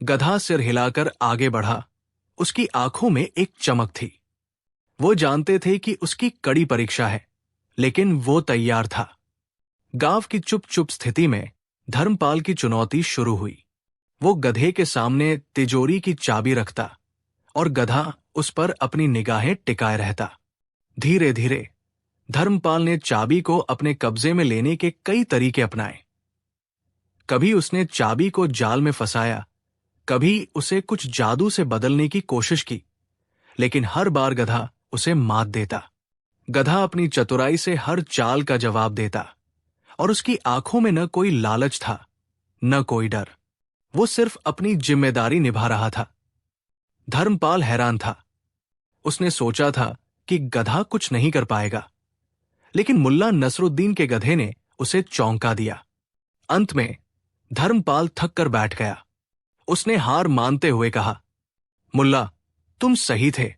गधा सिर हिलाकर आगे बढ़ा। उसकी आंखों में एक चमक थी। वो जानते थे कि उसकी कड़ी परीक्षा है, लेकिन वो तैयार था। गांव की चुप-चुप स्थिति में धर्मपाल की चुनौती शुरू हुई। वो गधे के सामने तिजोरी की चाबी रखता और गधा उस पर अपनी निगाहें टिकाए रहता। धीरे धीरे धर्मपाल ने चाबी को अपने कब्जे में लेने के कई तरीके अपनाए। कभी उसने चाबी को जाल में फंसाया, कभी उसे कुछ जादू से बदलने की कोशिश की, लेकिन हर बार गधा उसे मात देता। गधा अपनी चतुराई से हर चाल का जवाब देता और उसकी आंखों में न कोई लालच था, न कोई डर। वो सिर्फ अपनी जिम्मेदारी निभा रहा था। धर्मपाल हैरान था। उसने सोचा था कि गधा कुछ नहीं कर पाएगा, लेकिन मुल्ला नसरुद्दीन के गधे ने उसे चौंका दिया। अंत में धर्मपाल थक कर बैठ गया। उसने हार मानते हुए कहा, मुल्ला, तुम सही थे।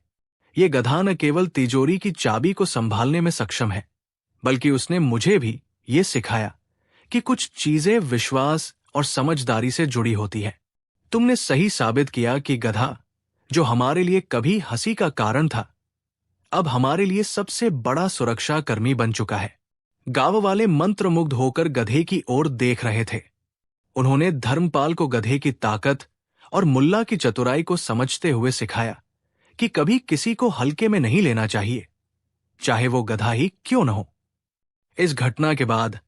ये गधा न केवल तिजोरी की चाबी को संभालने में सक्षम है, बल्कि उसने मुझे भी ये सिखाया कि कुछ चीजें विश्वास और समझदारी से जुड़ी होती है। तुमने सही साबित किया कि गधा, जो हमारे लिए कभी हंसी का कारण था, अब हमारे लिए सबसे बड़ा सुरक्षा कर्मी बन चुका है। गांव वाले मंत्रमुग्ध होकर गधे की ओर देख रहे थे। उन्होंने धर्मपाल को गधे की ताकत और मुल्ला की चतुराई को समझते हुए सिखाया कि कभी किसी को हल्के में नहीं लेना चाहिए, चाहे वो गधा ही क्यों न हो। इस घटना के बाद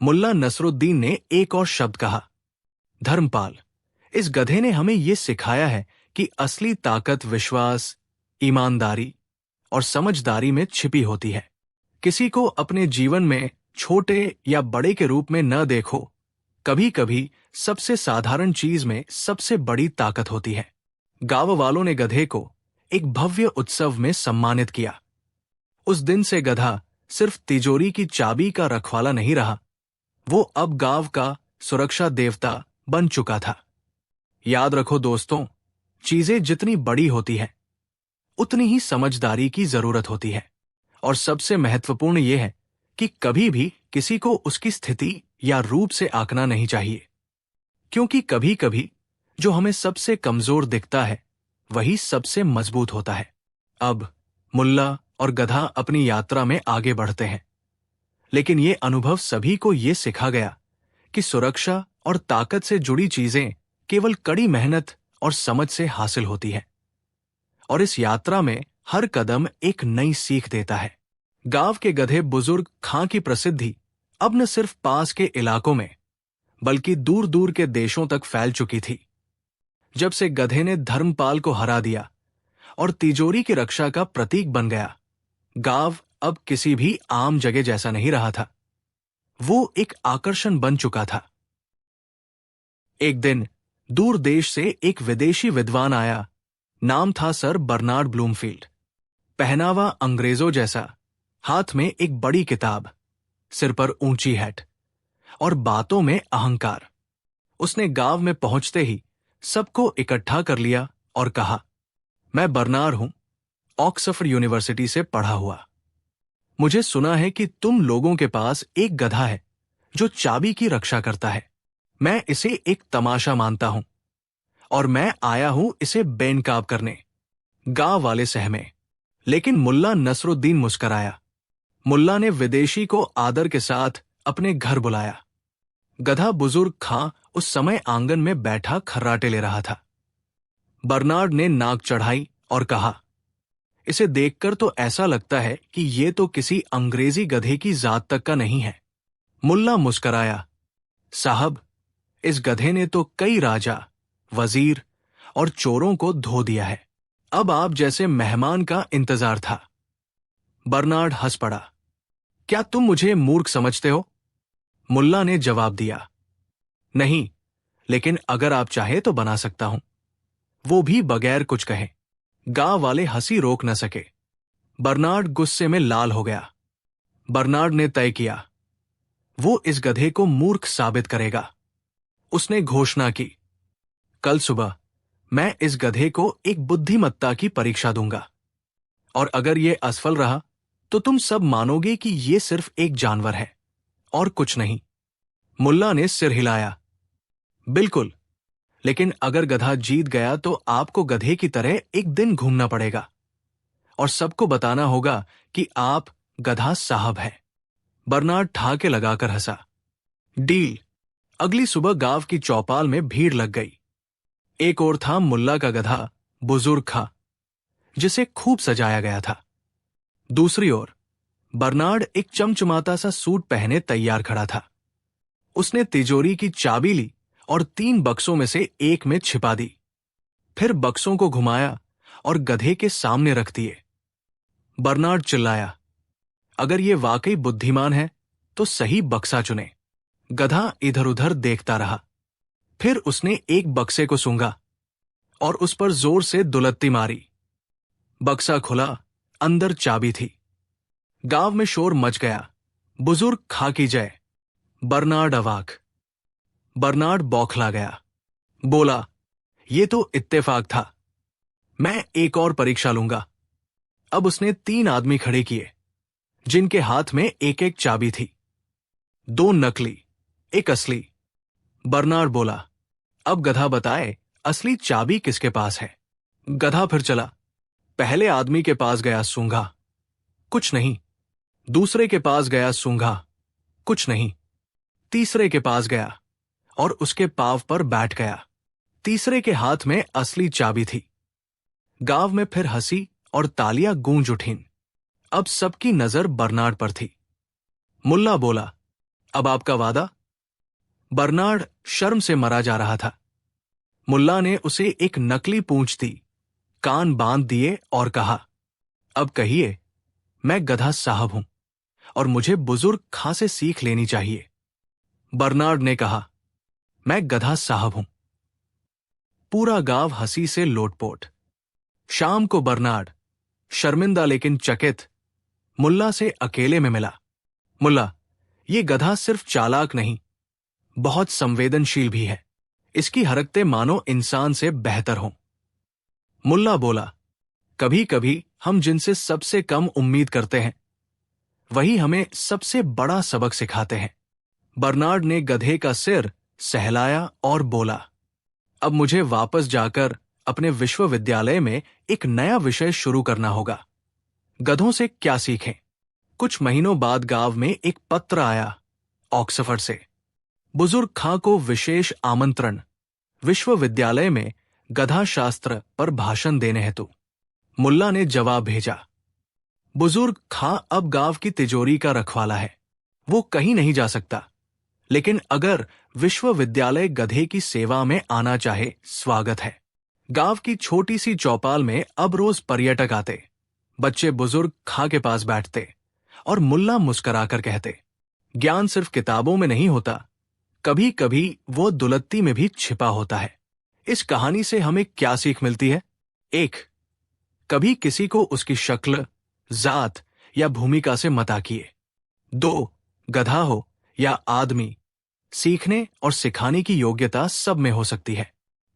मुल्ला नसरुद्दीन ने एक और शब्द कहा, धर्मपाल, इस गधे ने हमें यह सिखाया है कि असली ताकत विश्वास, ईमानदारी और समझदारी में छिपी होती है। किसी को अपने जीवन में छोटे या बड़े के रूप में न देखो। कभी कभी सबसे साधारण चीज में सबसे बड़ी ताकत होती है। गांव वालों ने गधे को एक भव्य उत्सव में सम्मानित किया। उस दिन से गधा सिर्फ तिजोरी की चाबी का रखवाला नहीं रहा, वो अब गांव का सुरक्षा देवता बन चुका था। याद रखो दोस्तों, चीजें जितनी बड़ी होती हैं, उतनी ही समझदारी की जरूरत होती है। और सबसे महत्वपूर्ण यह है कि कभी भी किसी को उसकी स्थिति या रूप से आंकना नहीं चाहिए, क्योंकि कभी कभी जो हमें सबसे कमजोर दिखता है वही सबसे मजबूत होता है। अब मुल्ला और गधा अपनी यात्रा में आगे बढ़ते हैं, लेकिन ये अनुभव सभी को ये सिखा गया कि सुरक्षा और ताकत से जुड़ी चीजें केवल कड़ी मेहनत और समझ से हासिल होती है। और इस यात्रा में हर कदम एक नई सीख देता है। गांव के गधे बुजुर्ग खां की प्रसिद्धि अब न सिर्फ पास के इलाकों में बल्कि दूर दूर के देशों तक फैल चुकी थी। जब से गधे ने धर्मपाल को हरा दिया और तिजोरी की रक्षा का प्रतीक बन गया, गांव अब किसी भी आम जगह जैसा नहीं रहा था, वो एक आकर्षण बन चुका था। एक दिन दूर देश से एक विदेशी विद्वान आया। नाम था सर बर्नार्ड ब्लूमफील्ड। पहनावा अंग्रेजों जैसा, हाथ में एक बड़ी किताब, सिर पर ऊंची हैट और बातों में अहंकार। उसने गांव में पहुंचते ही सबको इकट्ठा कर लिया और कहा, मैं बर्नार्ड हूं, ऑक्सफोर्ड यूनिवर्सिटी से पढ़ा हुआ। मुझे सुना है कि तुम लोगों के पास एक गधा है जो चाबी की रक्षा करता है। मैं इसे एक तमाशा मानता हूं और मैं आया हूं इसे बेनकाब करने। गांव वाले सहमे, लेकिन मुल्ला नसरुद्दीन मुस्कराया। मुल्ला ने विदेशी को आदर के साथ अपने घर बुलाया। गधा बुजुर्ग खां उस समय आंगन में बैठा खर्राटे ले रहा था। बर्नार्ड ने नाक चढ़ाई और कहा, इसे देखकर तो ऐसा लगता है कि ये तो किसी अंग्रेजी गधे की जात तक का नहीं है। मुल्ला मुस्कराया, साहब, इस गधे ने तो कई राजा, वजीर और चोरों को धो दिया है। अब आप जैसे मेहमान का इंतजार था। बर्नार्ड हंस पड़ा। क्या तुम मुझे मूर्ख समझते हो? मुल्ला ने जवाब दिया, नहीं, लेकिन अगर आप चाहे तो बना सकता हूं, वो भी बगैर कुछ कहे। गांव वाले हंसी रोक न सके। बर्नार्ड गुस्से में लाल हो गया। बर्नार्ड ने तय किया, वो इस गधे को मूर्ख साबित करेगा। उसने घोषणा की, कल सुबह मैं इस गधे को एक बुद्धिमत्ता की परीक्षा दूंगा, और अगर ये असफल रहा तो तुम सब मानोगे कि ये सिर्फ एक जानवर है और कुछ नहीं। मुल्ला ने सिर हिलाया, बिल्कुल, लेकिन अगर गधा जीत गया तो आपको गधे की तरह एक दिन घूमना पड़ेगा और सबको बताना होगा कि आप गधा साहब हैं। बर्नार्ड ठहाके लगाकर हंसा। डील। अगली सुबह गांव की चौपाल में भीड़ लग गई। एक ओर था मुल्ला का गधा बुजुर्ग खां, जिसे खूब सजाया गया था। दूसरी ओर बर्नार्ड एक चमचमाता सा सूट पहने तैयार खड़ा था। उसने तिजोरी की चाबी ली और 3 बक्सों में से एक में छिपा दी। फिर बक्सों को घुमाया और गधे के सामने रख दिए। बर्नार्ड चिल्लाया, अगर ये वाकई बुद्धिमान है तो सही बक्सा चुने। गधा इधर उधर देखता रहा। फिर उसने एक बक्से को सूंघा और उस पर जोर से दुलत्ती मारी। बक्सा खुला, अंदर चाबी थी। गांव में शोर मच गया, बुजुर्ग खां की जय। बर्नार्ड अवाक। बर्नार्ड बौखला गया। बोला, ये तो इत्तेफाक था, मैं एक और परीक्षा लूंगा। अब उसने 3 आदमी खड़े किए, जिनके हाथ में एक एक चाबी थी, 2 नकली, एक असली। बर्नार्ड बोला, अब गधा बताए असली चाबी किसके पास है। गधा फिर चला। पहले आदमी के पास गया, सूंघा, कुछ नहीं। दूसरे के पास गया, सूंघा, कुछ नहीं। तीसरे के पास गया और उसके पांव पर बैठ गया। तीसरे के हाथ में असली चाबी थी। गांव में फिर हंसी और तालियां गूंज उठीं। अब सबकी नजर बर्नार्ड पर थी। मुल्ला बोला, अब आपका वादा? बर्नार्ड शर्म से मरा जा रहा था। मुल्ला ने उसे एक नकली पूंछ दी, कान बांध दिए और कहा, अब कहिए, मैं गधा साहब हूं और मुझे बुजुर्ग खां से सीख लेनी चाहिए। बर्नार्ड ने कहा, मैं गधा साहब हूं। पूरा गांव हंसी से लोटपोट। शाम को बर्नार्ड, शर्मिंदा लेकिन चकित, मुल्ला से अकेले में मिला। मुल्ला, ये गधा सिर्फ चालाक नहीं, बहुत संवेदनशील भी है। इसकी हरकतें मानो इंसान से बेहतर हों। मुल्ला बोला, कभी कभी हम जिनसे सबसे कम उम्मीद करते हैं, वही हमें सबसे बड़ा सबक सिखाते हैं। बर्नार्ड ने गधे का सिर सहलाया और बोला, अब मुझे वापस जाकर अपने विश्वविद्यालय में एक नया विषय शुरू करना होगा। गधों से क्या सीखें? कुछ महीनों बाद गांव में एक पत्र आया ऑक्सफोर्ड से। बुजुर्ग खां को विशेष आमंत्रण, विश्वविद्यालय में गधा शास्त्र पर भाषण देने हेतु। मुल्ला ने जवाब भेजा, बुजुर्ग खां अब गांव की तिजोरी का रखवाला है, वो कहीं नहीं जा सकता, लेकिन अगर विश्वविद्यालय गधे की सेवा में आना चाहे, स्वागत है। गांव की छोटी सी चौपाल में अब रोज पर्यटक आते। बच्चे बुजुर्ग खां के पास बैठते और मुल्ला मुस्कराकर कहते, ज्ञान सिर्फ किताबों में नहीं होता, कभी कभी वो दुलत्ती में भी छिपा होता है। इस कहानी से हमें क्या सीख मिलती है? 1. कभी किसी को उसकी शक्ल, जात या भूमिका से मत आकिए। 2. गधा हो या आदमी, सीखने और सिखाने की योग्यता सब में हो सकती है।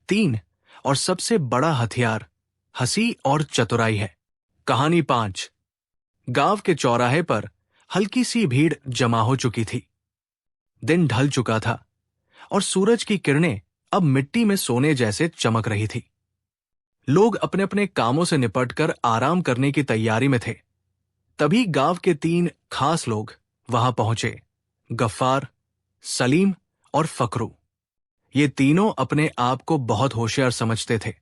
3. और सबसे बड़ा हथियार हंसी और चतुराई है। कहानी 5. गांव के चौराहे पर हल्की सी भीड़ जमा हो चुकी थी। दिन ढल चुका था और सूरज की किरणें अब मिट्टी में सोने जैसे चमक रही थी। लोग अपने अपने कामों से निपटकर आराम करने की तैयारी में थे। तभी गांव के 3 खास लोग वहां पहुंचे, गफ्फार, सलीम और फकरू। ये तीनों अपने आप को बहुत होशियार समझते थे,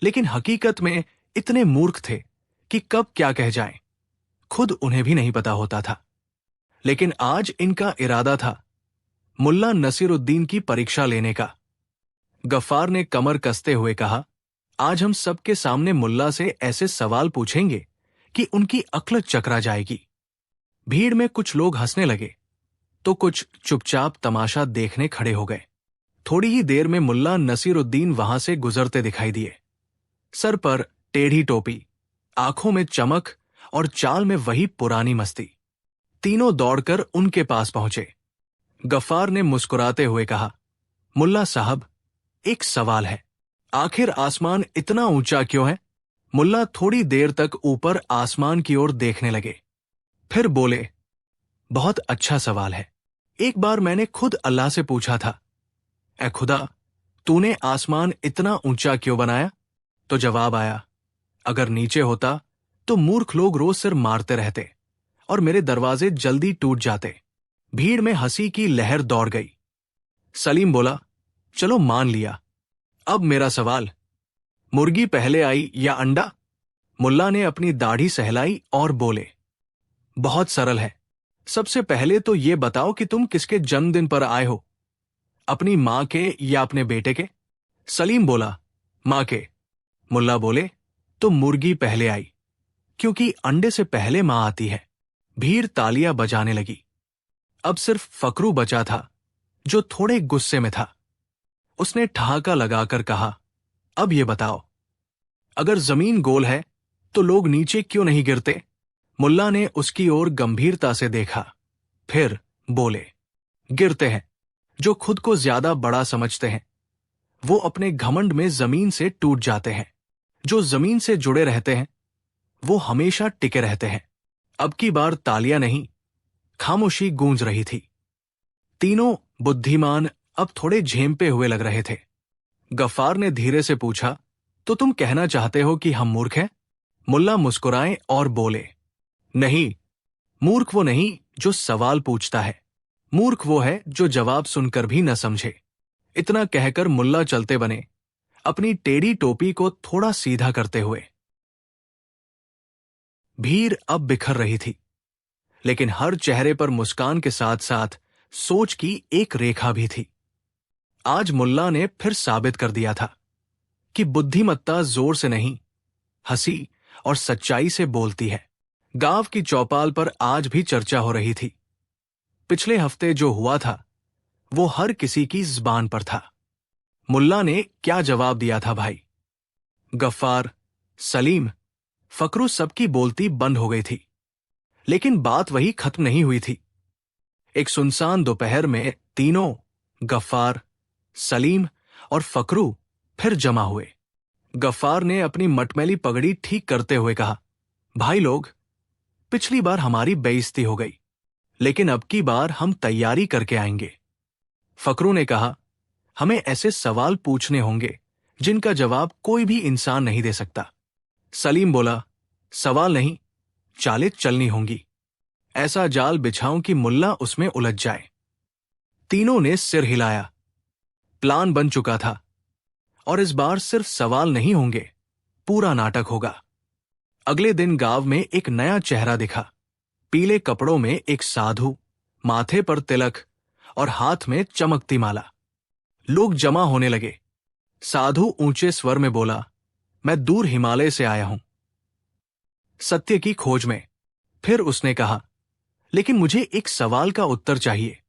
लेकिन हकीकत में इतने मूर्ख थे कि कब क्या कह जाएं, खुद उन्हें भी नहीं पता होता था। लेकिन आज इनका इरादा था मुल्ला नसीरुद्दीन की परीक्षा लेने का। गफ्फार ने कमर कसते हुए कहा, आज हम सबके सामने मुल्ला से ऐसे सवाल पूछेंगे कि उनकी अक्ल चकरा जाएगी। भीड़ में कुछ लोग हंसने लगे तो कुछ चुपचाप तमाशा देखने खड़े हो गए। थोड़ी ही देर में मुल्ला नसीरुद्दीन वहां से गुजरते दिखाई दिए। सर पर टेढ़ी टोपी, आंखों में चमक और चाल में वही पुरानी मस्ती। तीनों दौड़कर उनके पास पहुंचे। गफ्फार ने मुस्कुराते हुए कहा, मुल्ला साहब, एक सवाल है, आखिर आसमान इतना ऊंचा क्यों है? मुल्ला थोड़ी देर तक ऊपर आसमान की ओर देखने लगे, फिर बोले, बहुत अच्छा सवाल है। एक बार मैंने खुद अल्लाह से पूछा था, ऐ खुदा, तूने आसमान इतना ऊंचा क्यों बनाया? तो जवाब आया, अगर नीचे होता तो मूर्ख लोग रोज सिर मारते रहते और मेरे दरवाजे जल्दी टूट जाते। भीड़ में हंसी की लहर दौड़ गई। सलीम बोला, चलो मान लिया। अब मेरा सवाल, मुर्गी पहले आई या अंडा? मुल्ला ने अपनी दाढ़ी सहलाई और बोले, बहुत सरल है। सबसे पहले तो ये बताओ कि तुम किसके जन्मदिन पर आए हो, अपनी मां के या अपने बेटे के? सलीम बोला, मां के। मुल्ला बोले, तो मुर्गी पहले आई, क्योंकि अंडे से पहले मां आती है। भीड़ तालियां बजाने लगी। अब सिर्फ फकरू बचा था, जो थोड़े गुस्से में था। उसने ठहाका लगाकर कहा, अब ये बताओ, अगर जमीन गोल है तो लोग नीचे क्यों नहीं गिरते? मुल्ला ने उसकी ओर गंभीरता से देखा, फिर बोले, गिरते हैं जो खुद को ज्यादा बड़ा समझते हैं। वो अपने घमंड में जमीन से टूट जाते हैं। जो जमीन से जुड़े रहते हैं वो हमेशा टिके रहते हैं। अब की बार तालियां नहीं, खामोशी गूंज रही थी। तीनों बुद्धिमान अब थोड़े झेंपे हुए लग रहे थे। गफ्फार ने धीरे से पूछा, तो तुम कहना चाहते हो कि हम मूर्ख हैं? मुल्ला मुस्कुराए और बोले, नहीं, मूर्ख वो नहीं जो सवाल पूछता है, मूर्ख वो है जो जवाब सुनकर भी न समझे। इतना कहकर मुल्ला चलते बने, अपनी टेढ़ी टोपी को थोड़ा सीधा करते हुए। भीड़ अब बिखर रही थी, लेकिन हर चेहरे पर मुस्कान के साथ साथ सोच की एक रेखा भी थी। आज मुल्ला ने फिर साबित कर दिया था कि बुद्धिमत्ता जोर से नहीं, हंसी और सच्चाई से बोलती है। गांव की चौपाल पर आज भी चर्चा हो रही थी। पिछले हफ्ते जो हुआ था वो हर किसी की जुबान पर था। मुल्ला ने क्या जवाब दिया था भाई? गफ्फार, सलीम, फकरू सबकी बोलती बंद हो गई थी। लेकिन बात वही खत्म नहीं हुई थी। एक सुनसान दोपहर में तीनों, गफ्फार, सलीम और फकरू, फिर जमा हुए। गफ्फार ने अपनी मटमैली पगड़ी ठीक करते हुए कहा, भाई लोग, पिछली बार हमारी बेइज्जती हो गई, लेकिन अब की बार हम तैयारी करके आएंगे। फकरू ने कहा, हमें ऐसे सवाल पूछने होंगे जिनका जवाब कोई भी इंसान नहीं दे सकता। सलीम बोला, सवाल नहीं, चालें चलनी होंगी। ऐसा जाल बिछाऊं कि मुल्ला उसमें उलझ जाए। तीनों ने सिर हिलाया। प्लान बन चुका था और इस बार सिर्फ सवाल नहीं होंगे, पूरा नाटक होगा। अगले दिन गांव में एक नया चेहरा दिखा। पीले कपड़ों में एक साधु, माथे पर तिलक और हाथ में चमकती माला। लोग जमा होने लगे। साधु ऊंचे स्वर में बोला, मैं दूर हिमालय से आया हूं, सत्य की खोज में। फिर उसने कहा, लेकिन मुझे एक सवाल का उत्तर चाहिए।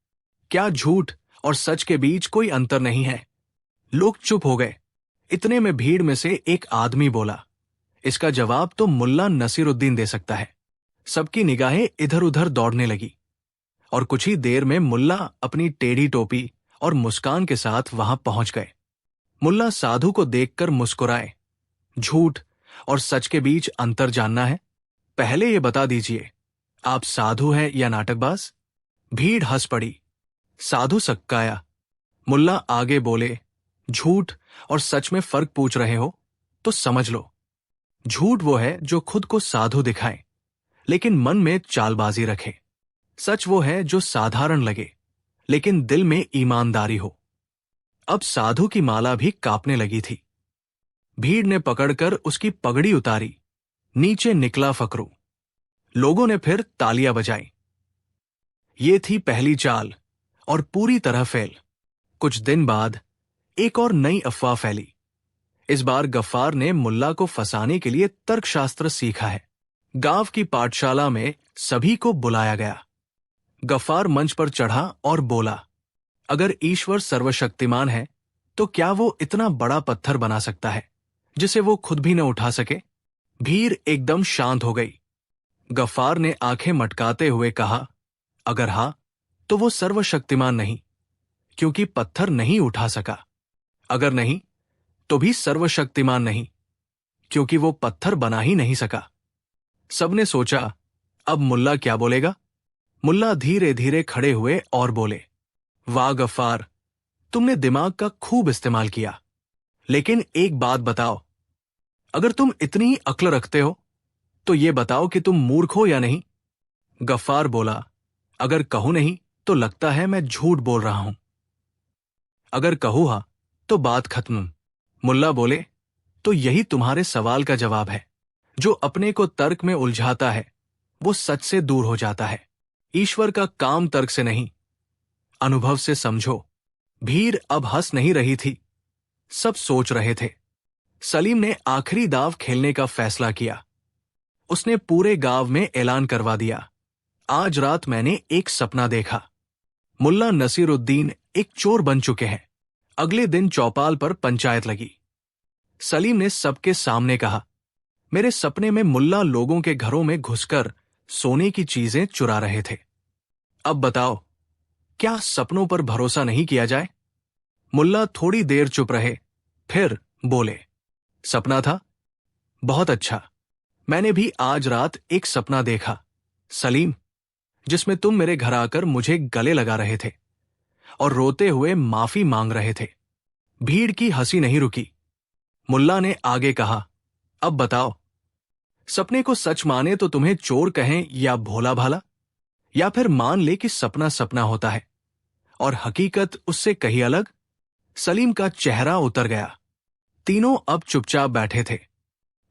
क्या झूठ और सच के बीच कोई अंतर नहीं है? लोग चुप हो गए। इतने में भीड़ में से एक आदमी बोला, इसका जवाब तो मुल्ला नसीरुद्दीन दे सकता है। सबकी निगाहें इधर उधर दौड़ने लगी और कुछ ही देर में मुल्ला अपनी टेढ़ी टोपी और मुस्कान के साथ वहां पहुंच गए। मुल्ला साधु को देखकर मुस्कुराए। झूठ और सच के बीच अंतर जानना है? पहले ये बता दीजिए, आप साधु हैं या नाटकबाज? भीड़ हंस पड़ी। साधु सक्काया। मुल्ला आगे बोले, झूठ और सच में फर्क पूछ रहे हो तो समझ लो। झूठ वो है जो खुद को साधु दिखाए लेकिन मन में चालबाजी रखे। सच वो है जो साधारण लगे लेकिन दिल में ईमानदारी हो। अब साधु की माला भी कांपने लगी थी। भीड़ ने पकड़कर उसकी पगड़ी उतारी। नीचे निकला फकरू। लोगों ने फिर तालियां बजाई। ये थी पहली चाल और पूरी तरह फेल। कुछ दिन बाद एक और नई अफवाह फैली। इस बार गफ्फार ने मुल्ला को फंसाने के लिए तर्कशास्त्र सीखा है। गांव की पाठशाला में सभी को बुलाया गया। गफ्फार मंच पर चढ़ा और बोला, अगर ईश्वर सर्वशक्तिमान है तो क्या वो इतना बड़ा पत्थर बना सकता है जिसे वो खुद भी न उठा सके? भीड़ एकदम शांत हो गई। गफ्फार ने आंखें मटकाते हुए कहा, अगर हाँ तो वो सर्वशक्तिमान नहीं, क्योंकि पत्थर नहीं उठा सका। अगर नहीं तो भी सर्वशक्तिमान नहीं, क्योंकि वो पत्थर बना ही नहीं सका। सबने सोचा, अब मुल्ला क्या बोलेगा? मुल्ला धीरे धीरे खड़े हुए और बोले, वाह गफ्फार, तुमने दिमाग का खूब इस्तेमाल किया। लेकिन एक बात बताओ, अगर तुम इतनी ही अक्ल रखते हो तो ये बताओ कि तुम मूर्ख हो या नहीं? गफ्फार बोला, अगर कहूं नहीं तो लगता है मैं झूठ बोल रहा हूं। अगर कहूं हाँ तो बात खत्म। मुल्ला बोले, तो यही तुम्हारे सवाल का जवाब है। जो अपने को तर्क में उलझाता है वो सच से दूर हो जाता है। ईश्वर का काम तर्क से नहीं, अनुभव से समझो। भीड़ अब हंस नहीं रही थी, सब सोच रहे थे। सलीम ने आखिरी दाव खेलने का फैसला किया। उसने पूरे गांव में ऐलान करवा दिया, आज रात मैंने एक सपना देखा। मुल्ला नसीरुद्दीन एक चोर बन चुके हैं। अगले दिन चौपाल पर पंचायत लगी। सलीम ने सबके सामने कहा, मेरे सपने में मुल्ला लोगों के घरों में घुसकर सोने की चीजें चुरा रहे थे। अब बताओ, क्या सपनों पर भरोसा नहीं किया जाए? मुल्ला थोड़ी देर चुप रहे, फिर बोले, सपना था? बहुत अच्छा। मैंने भी आज रात एक सपना देखा सलीम, जिसमें तुम मेरे घर आकर मुझे गले लगा रहे थे और रोते हुए माफी मांग रहे थे। भीड़ की हंसी नहीं रुकी। मुल्ला ने आगे कहा, अब बताओ, सपने को सच माने तो तुम्हें चोर कहें या भोला भाला, या फिर मान ले कि सपना सपना होता है और हकीकत उससे कहीं अलग? सलीम का चेहरा उतर गया। तीनों अब चुपचाप बैठे थे।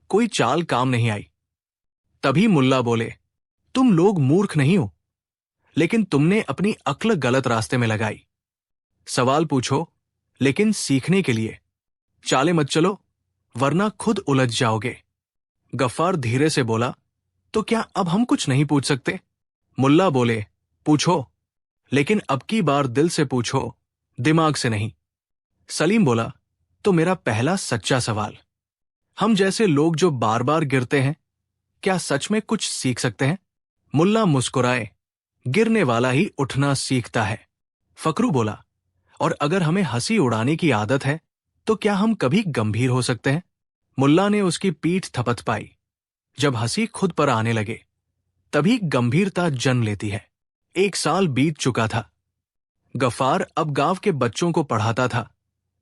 कोई चाल काम नहीं आई। तभी मुल्ला बोले, तुम लोग मूर्ख नहीं हो, लेकिन तुमने अपनी अक्ल गलत रास्ते में लगाई। सवाल पूछो, लेकिन सीखने के लिए। चाले मत चलो, वरना खुद उलझ जाओगे। गफ्फार धीरे से बोला, तो क्या अब हम कुछ नहीं पूछ सकते? मुल्ला बोले, पूछो, लेकिन अब की बार दिल से पूछो, दिमाग से नहीं। सलीम बोला, तो मेरा पहला सच्चा सवाल, हम जैसे लोग जो बार बार गिरते हैं, क्या सच में कुछ सीख सकते हैं? मुल्ला मुस्कुराए, गिरने वाला ही उठना सीखता है। फकरू बोला, और अगर हमें हंसी उड़ाने की आदत है, तो क्या हम कभी गंभीर हो सकते हैं? मुल्ला ने उसकी पीठ थपथपाई। जब हंसी खुद पर आने लगे, तभी गंभीरता जन्म लेती है। 1 साल बीत चुका था। गफ्फार अब गांव के बच्चों को पढ़ाता था,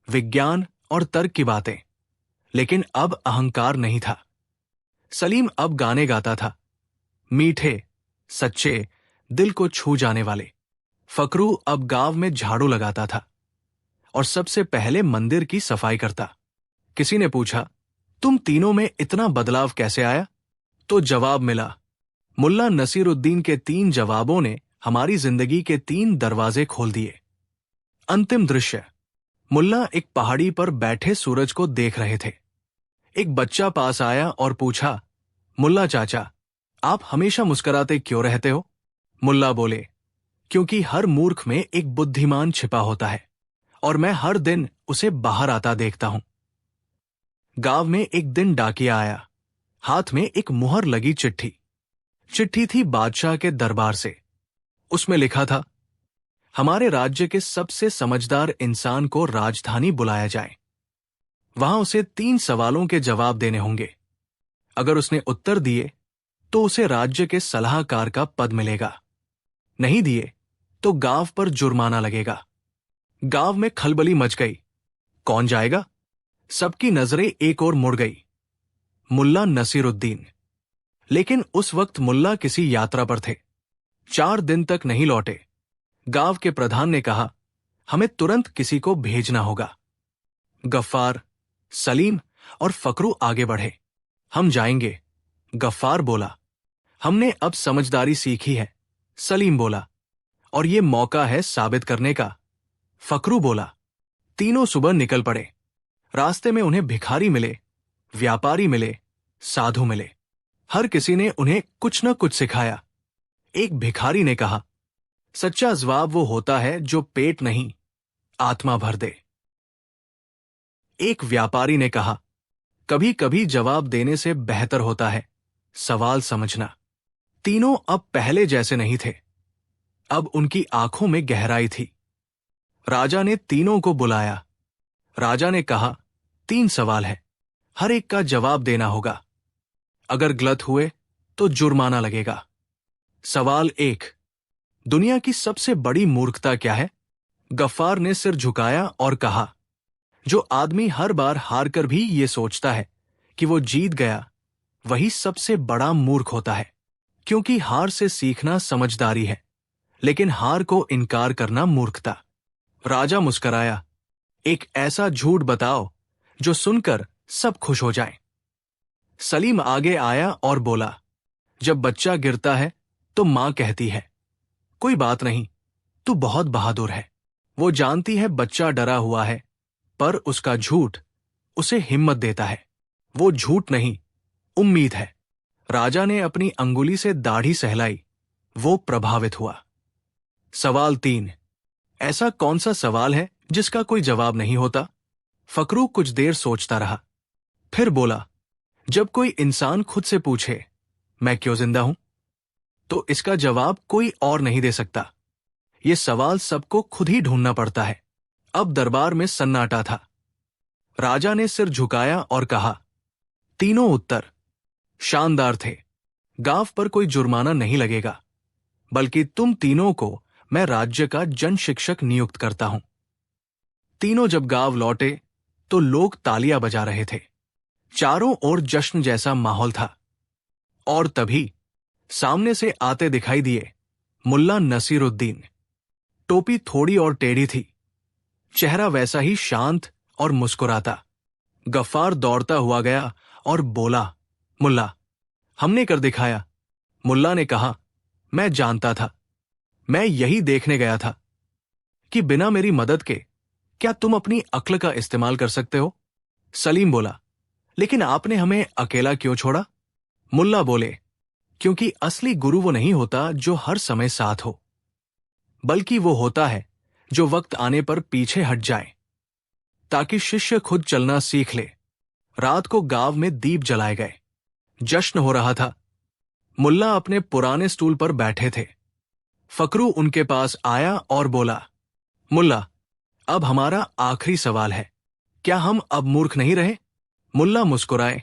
विज्ञान और तर्क की बातें, लेकिन अब अहंकार नहीं था। सलीम अब गाने गाता था, मीठे, सच्चे, दिल को छू जाने वाले। फकरू अब गांव में झाड़ू लगाता था और सबसे पहले मंदिर की सफाई करता। किसी ने पूछा, तुम तीनों में इतना बदलाव कैसे आया? तो जवाब मिला, मुल्ला नसीरुद्दीन के 3 जवाबों ने हमारी जिंदगी के 3 दरवाजे खोल दिए। अंतिम दृश्य, मुल्ला एक पहाड़ी पर बैठे सूरज को देख रहे थे। एक बच्चा पास आया और पूछा, मुल्ला चाचा, आप हमेशा मुस्कुराते क्यों रहते हो? मुल्ला बोले, क्योंकि हर मूर्ख में एक बुद्धिमान छिपा होता है और मैं हर दिन उसे बाहर आता देखता हूं। गांव में एक दिन डाकिया आया, हाथ में एक मुहर लगी चिट्ठी। चिट्ठी थी बादशाह के दरबार से। उसमें लिखा था, हमारे राज्य के सबसे समझदार इंसान को राजधानी बुलाया जाए। वहां उसे 3 सवालों के जवाब देने होंगे। अगर उसने उत्तर दिए तो उसे राज्य के सलाहकार का पद मिलेगा, नहीं दिए तो गांव पर जुर्माना लगेगा। गांव में खलबली मच गई। कौन जाएगा? सबकी नजरें एक ओर मुड़ गई, मुल्ला नसीरुद्दीन। लेकिन उस वक्त मुल्ला किसी यात्रा पर थे, 4 दिन तक नहीं लौटे। गांव के प्रधान ने कहा, हमें तुरंत किसी को भेजना होगा। गफ्फार, सलीम और फकरू आगे बढ़े। हम जाएंगे, गफ्फार बोला। हमने अब समझदारी सीखी है, सलीम बोला, और ये मौका है साबित करने का, फकरू बोला। तीनों सुबह निकल पड़े। रास्ते में उन्हें भिखारी मिले, व्यापारी मिले, साधु मिले। हर किसी ने उन्हें कुछ न कुछ सिखाया। एक भिखारी ने कहा, सच्चा जवाब वो होता है जो पेट नहीं, आत्मा भर दे। एक व्यापारी ने कहा, कभी कभी जवाब देने से बेहतर होता है सवाल समझना। तीनों अब पहले जैसे नहीं थे। अब उनकी आंखों में गहराई थी। राजा ने तीनों को बुलाया। राजा ने कहा, 3 सवाल है, हर एक का जवाब देना होगा। अगर गलत हुए तो जुर्माना लगेगा। सवाल 1, दुनिया की सबसे बड़ी मूर्खता क्या है? गफ्फार ने सिर झुकाया और कहा, जो आदमी हर बार हार कर भी ये सोचता है कि वो जीत गया, वही सबसे बड़ा मूर्ख होता है। क्योंकि हार से सीखना समझदारी है, लेकिन हार को इनकार करना मूर्खता। राजा मुस्कराया, एक ऐसा झूठ बताओ जो सुनकर सब खुश हो जाएं। सलीम आगे आया और बोला, जब बच्चा गिरता है तो मां कहती है, कोई बात नहीं, तू बहुत बहादुर है। वो जानती है बच्चा डरा हुआ है, पर उसका झूठ उसे हिम्मत देता है। वो झूठ नहीं, उम्मीद है। राजा ने अपनी अंगुली से दाढ़ी सहलाई। वो प्रभावित हुआ। सवाल 3, ऐसा कौन सा सवाल है जिसका कोई जवाब नहीं होता? फकरू कुछ देर सोचता रहा, फिर बोला, जब कोई इंसान खुद से पूछे, मैं क्यों जिंदा हूं, तो इसका जवाब कोई और नहीं दे सकता। ये सवाल सबको खुद ही ढूंढना पड़ता है। अब दरबार में सन्नाटा था। राजा ने सिर झुकाया और कहा, तीनों उत्तर शानदार थे। गांव पर कोई जुर्माना नहीं लगेगा, बल्कि तुम तीनों को मैं राज्य का जन शिक्षक नियुक्त करता हूं। तीनों जब गांव लौटे तो लोग तालियां बजा रहे थे। चारों ओर जश्न जैसा माहौल था। और तभी सामने से आते दिखाई दिए मुल्ला नसीरुद्दीन। टोपी थोड़ी और टेढ़ी थी, चेहरा वैसा ही शांत और मुस्कुराता। गफ्फार दौड़ता हुआ गया और बोला, मुल्ला, हमने कर दिखाया। मुल्ला ने कहा, मैं जानता था। मैं यही देखने गया था कि बिना मेरी मदद के क्या तुम अपनी अक्ल का इस्तेमाल कर सकते हो? सलीम बोला, लेकिन आपने हमें अकेला क्यों छोड़ा? मुल्ला बोले, क्योंकि असली गुरु वो नहीं होता जो हर समय साथ हो, बल्कि वो होता है जो वक्त आने पर पीछे हट जाए, ताकि शिष्य खुद चलना सीख ले। रात को गांव में दीप जलाए गए। जश्न हो रहा था। मुल्ला अपने पुराने स्टूल पर बैठे थे। फकरू उनके पास आया और बोला, मुल्ला, अब हमारा आखिरी सवाल है, क्या हम अब मूर्ख नहीं रहे? मुल्ला मुस्कुराए,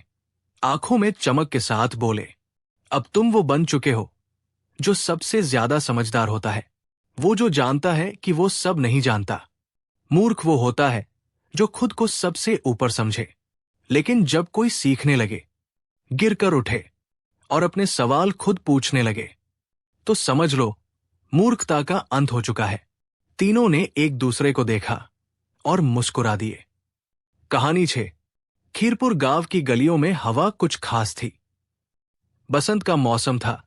आंखों में चमक के साथ बोले, अब तुम वो बन चुके हो जो सबसे ज्यादा समझदार होता है, वो जो जानता है कि वो सब नहीं जानता। मूर्ख वो होता है जो खुद को सबसे ऊपर समझे, लेकिन जब कोई सीखने लगे, गिर कर उठे और अपने सवाल खुद पूछने लगे, तो समझ लो मूर्खता का अंत हो चुका है। तीनों ने एक दूसरे को देखा और मुस्कुरा दिए। कहानी 6। खीरपुर गांव की गलियों में हवा कुछ खास थी। बसंत का मौसम था।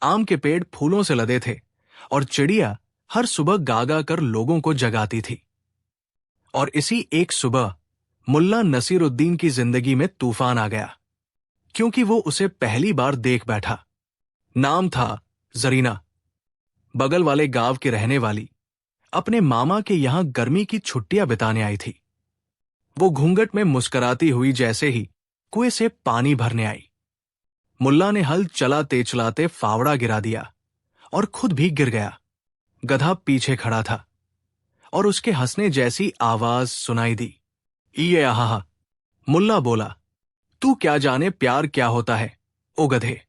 आम के पेड़ फूलों से लदे थे और चिड़िया हर सुबह गागा कर लोगों को जगाती थी। और इसी एक सुबह मुल्ला नसीरुद्दीन की जिंदगी में तूफान आ गया, क्योंकि वो उसे पहली बार देख बैठा। नाम था जरीना। बगल वाले गांव की रहने वाली, अपने मामा के यहां गर्मी की छुट्टियां बिताने आई थी। वो घूंघट में मुस्कुराती हुई जैसे ही कुएं से पानी भरने आई, मुल्ला ने हल चलाते चलाते फावड़ा गिरा दिया और खुद भी गिर गया। गधा पीछे खड़ा था और उसके हंसने जैसी आवाज सुनाई दी। ये आहा। मुल्ला बोला, तू क्या जाने प्यार क्या होता है, ओ गधे।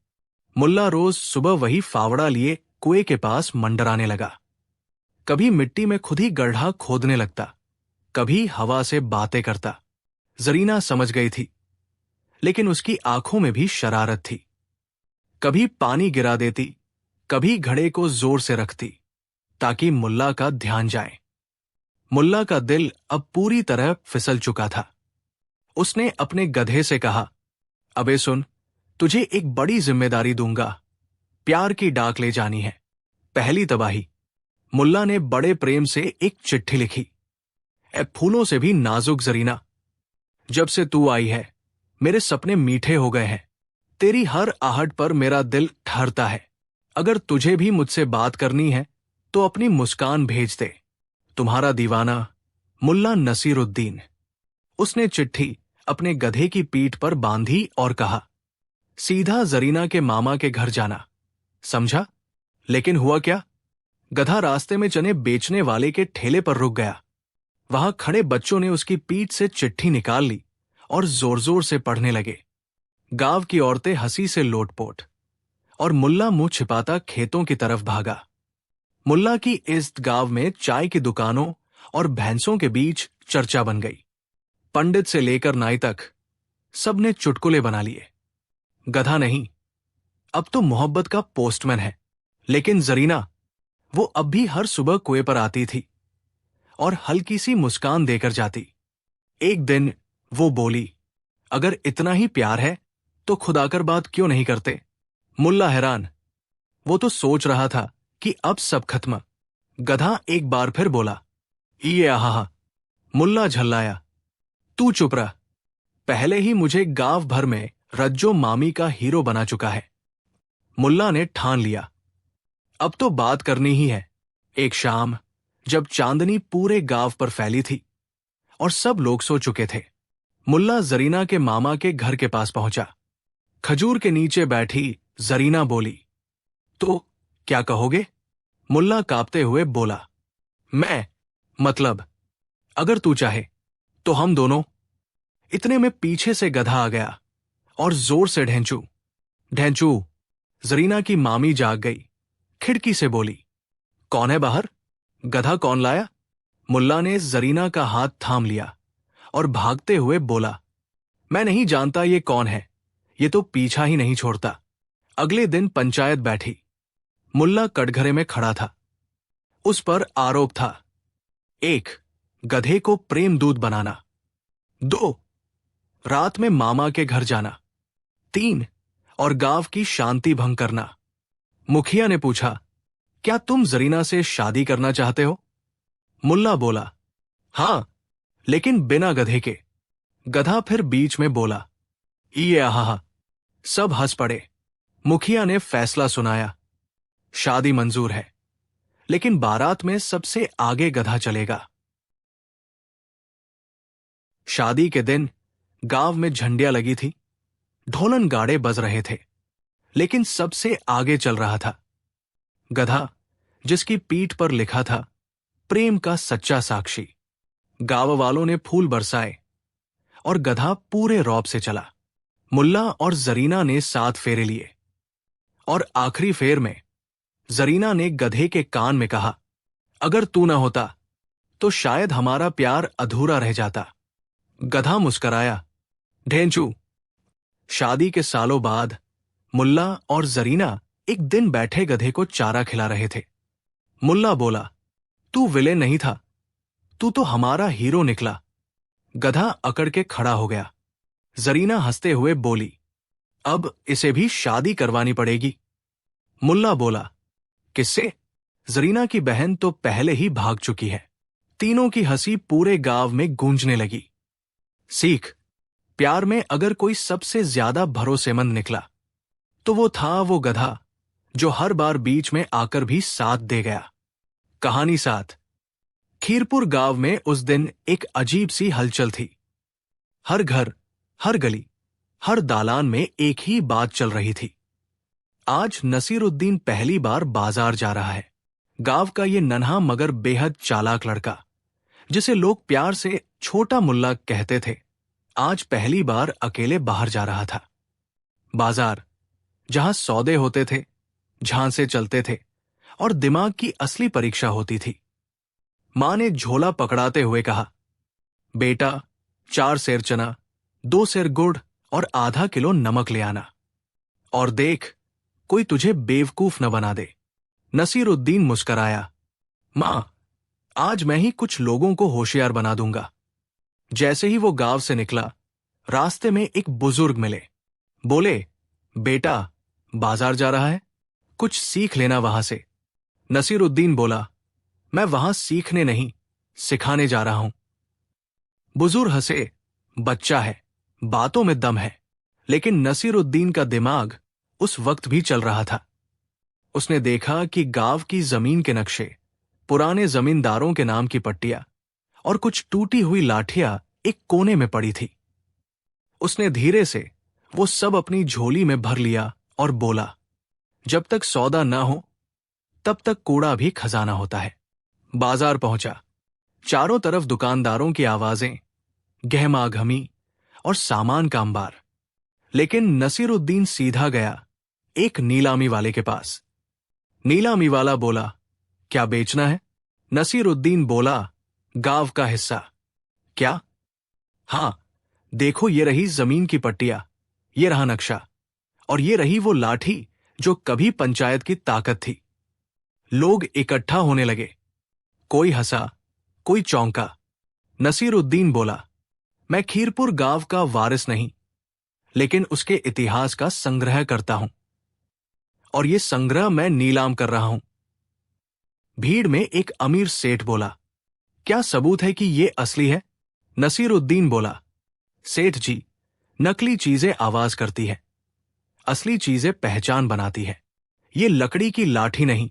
मुल्ला रोज सुबह वही फावड़ा लिए कुएं के पास मंडराने लगा। कभी मिट्टी में खुद ही गड्ढा खोदने लगता, कभी हवा से बातें करता। जरीना समझ गई थी, लेकिन उसकी आंखों में भी शरारत थी। कभी पानी गिरा देती, कभी घड़े को जोर से रखती, ताकि मुल्ला का ध्यान जाए। मुल्ला का दिल अब पूरी तरह फिसल चुका था। उसने अपने गधे से कहा, अबे सुन, तुझे एक बड़ी जिम्मेदारी दूंगा। प्यार की डाक ले जानी है। पहली तबाही। मुल्ला ने बड़े प्रेम से एक चिट्ठी लिखी। ए फूलों से भी नाजुक जरीना, जब से तू आई है मेरे सपने मीठे हो गए हैं। तेरी हर आहट पर मेरा दिल ठहरता है। अगर तुझे भी मुझसे बात करनी है तो अपनी मुस्कान भेज दे। तुम्हारा दीवाना मुल्ला नसीरुद्दीन। उसने चिट्ठी अपने गधे की पीठ पर बांधी और कहा, सीधा जरीना के मामा के घर जाना, समझा? लेकिन हुआ क्या? गधा रास्ते में चने बेचने वाले के ठेले पर रुक गया। वहां खड़े बच्चों ने उसकी पीठ से चिट्ठी निकाल ली और जोर जोर से पढ़ने लगे। गांव की औरतें हंसी से लोटपोट और मुल्ला मुंह छिपाता खेतों की तरफ भागा। मुल्ला की इस गांव में चाय की दुकानों और भैंसों के बीच चर्चा बन गई। पंडित से लेकर नाई तक सबने चुटकुले बना लिए। गधा नहीं, अब तो मोहब्बत का पोस्टमैन है। लेकिन जरीना, वो अब भी हर सुबह कुएं पर आती थी और हल्की सी मुस्कान देकर जाती। एक दिन वो बोली, अगर इतना ही प्यार है तो खुद आकर बात क्यों नहीं करते? मुल्ला हैरान। वो तो सोच रहा था कि अब सब खत्म। गधा एक बार फिर बोला, ये आहा। मुल्ला झल्लाया, तू चुप रह। पहले ही मुझे गांव भर में रज्जो मामी का हीरो बना चुका है। मुल्ला ने ठान लिया, अब तो बात करनी ही है। एक शाम, जब चांदनी पूरे गांव पर फैली थी और सब लोग सो चुके थे, मुल्ला जरीना के मामा के घर के पास पहुंचा। खजूर के नीचे बैठी जरीना बोली, तो क्या कहोगे? मुल्ला कांपते हुए बोला, मैं मतलब, अगर तू चाहे तो हम दोनों। इतने में पीछे से गधा आ गया और जोर से ढेंचू ढेंचू। जरीना की मामी जाग गई, खिड़की से बोली, कौन है बाहर? गधा कौन लाया? मुल्ला ने जरीना का हाथ थाम लिया और भागते हुए बोला, मैं नहीं जानता ये कौन है, ये तो पीछा ही नहीं छोड़ता। अगले दिन पंचायत बैठी। मुल्ला कटघरे में खड़ा था। उस पर आरोप था, 1. गधे को प्रेम दूत बनाना, 2. रात में मामा के घर जाना, 3. और गांव की शांति भंग करना। मुखिया ने पूछा, क्या तुम जरीना से शादी करना चाहते हो? मुल्ला बोला, हाँ, लेकिन बिना गधे के। गधा फिर बीच में बोला, ये आहा। सब हंस पड़े। मुखिया ने फैसला सुनाया, शादी मंजूर है, लेकिन बारात में सबसे आगे गधा चलेगा। शादी के दिन गांव में झंडियां लगी थी, ढोलन गाड़े बज रहे थे, लेकिन सबसे आगे चल रहा था गधा, जिसकी पीठ पर लिखा था, प्रेम का सच्चा साक्षी। गांव वालों ने फूल बरसाए और गधा पूरे रौब से चला। मुल्ला और जरीना ने 7 फेरे लिए और आखिरी फेर में जरीना ने गधे के कान में कहा, अगर तू न होता तो शायद हमारा प्यार अधूरा रह जाता। गधा मुस्कराया, ढेंचू। शादी के सालों बाद मुल्ला और जरीना एक दिन बैठे गधे को चारा खिला रहे थे। मुल्ला बोला, तू विलेन नहीं था, तू तो हमारा हीरो निकला। गधा अकड़ के खड़ा हो गया। जरीना हंसते हुए बोली, अब इसे भी शादी करवानी पड़ेगी। मुल्ला बोला, किससे? जरीना की बहन तो पहले ही भाग चुकी है। तीनों की हंसी पूरे गांव में गूंजने लगी। सीख, प्यार में अगर कोई सबसे ज्यादा भरोसेमंद निकला तो वो था वो गधा जो हर बार बीच में आकर भी साथ दे गया। कहानी 7। खीरपुर गांव में उस दिन एक अजीब सी हलचल थी। हर घर, हर गली, हर दालान में एक ही बात चल रही थी। आज नसीरुद्दीन पहली बार बाजार जा रहा है। गांव का ये नन्हा मगर बेहद चालाक लड़का, जिसे लोग प्यार से छोटा मुल्ला कहते थे, आज पहली बार अकेले बाहर जा रहा था। बाजार, जहां सौदे होते थे, झांसे चलते थे और दिमाग की असली परीक्षा होती थी। मां ने झोला पकड़ाते हुए कहा, बेटा 4 सेर चना, 2 सेर गुड़ और आधा किलो नमक ले आना। और देख, कोई तुझे बेवकूफ न बना दे। नसीरुद्दीन मुस्कराया, मां, आज मैं ही कुछ लोगों को होशियार बना दूंगा। जैसे ही वो गांव से निकला, रास्ते में एक बुजुर्ग मिले। बोले, बेटा बाजार जा रहा है, कुछ सीख लेना वहां से। नसीरुद्दीन बोला, मैं वहां सीखने नहीं, सिखाने जा रहा हूं। बुजुर्ग हंसे, बच्चा है, बातों में दम है। लेकिन नसीरुद्दीन का दिमाग उस वक्त भी चल रहा था। उसने देखा कि गांव की जमीन के नक्शे, पुराने जमींदारों के नाम की पट्टियां और कुछ टूटी हुई लाठियां एक कोने में पड़ी थी। उसने धीरे से वो सब अपनी झोली में भर लिया और बोला, जब तक सौदा ना हो तब तक कूड़ा भी खजाना होता है। बाजार पहुंचा। चारों तरफ दुकानदारों की आवाजें, गहमागहमी और सामान का अंबार। लेकिन नसीरुद्दीन सीधा गया एक नीलामी वाले के पास। नीलामी वाला बोला, क्या बेचना है? नसीरुद्दीन बोला, गांव का हिस्सा। क्या? हां, देखो ये रही जमीन की पट्टियां, ये रहा नक्शा, और ये रही वो लाठी जो कभी पंचायत की ताकत थी। लोग इकट्ठा होने लगे। कोई हंसा, कोई चौंका। नसीरुद्दीन बोला, मैं खीरपुर गांव का वारिस नहीं, लेकिन उसके इतिहास का संग्रह करता हूं, और ये संग्रह मैं नीलाम कर रहा हूं। भीड़ में एक अमीर सेठ बोला, क्या सबूत है कि ये असली है? नसीरुद्दीन बोला, सेठ जी, नकली चीजें आवाज करती है, असली चीजें पहचान बनाती है। ये लकड़ी की लाठी नहीं,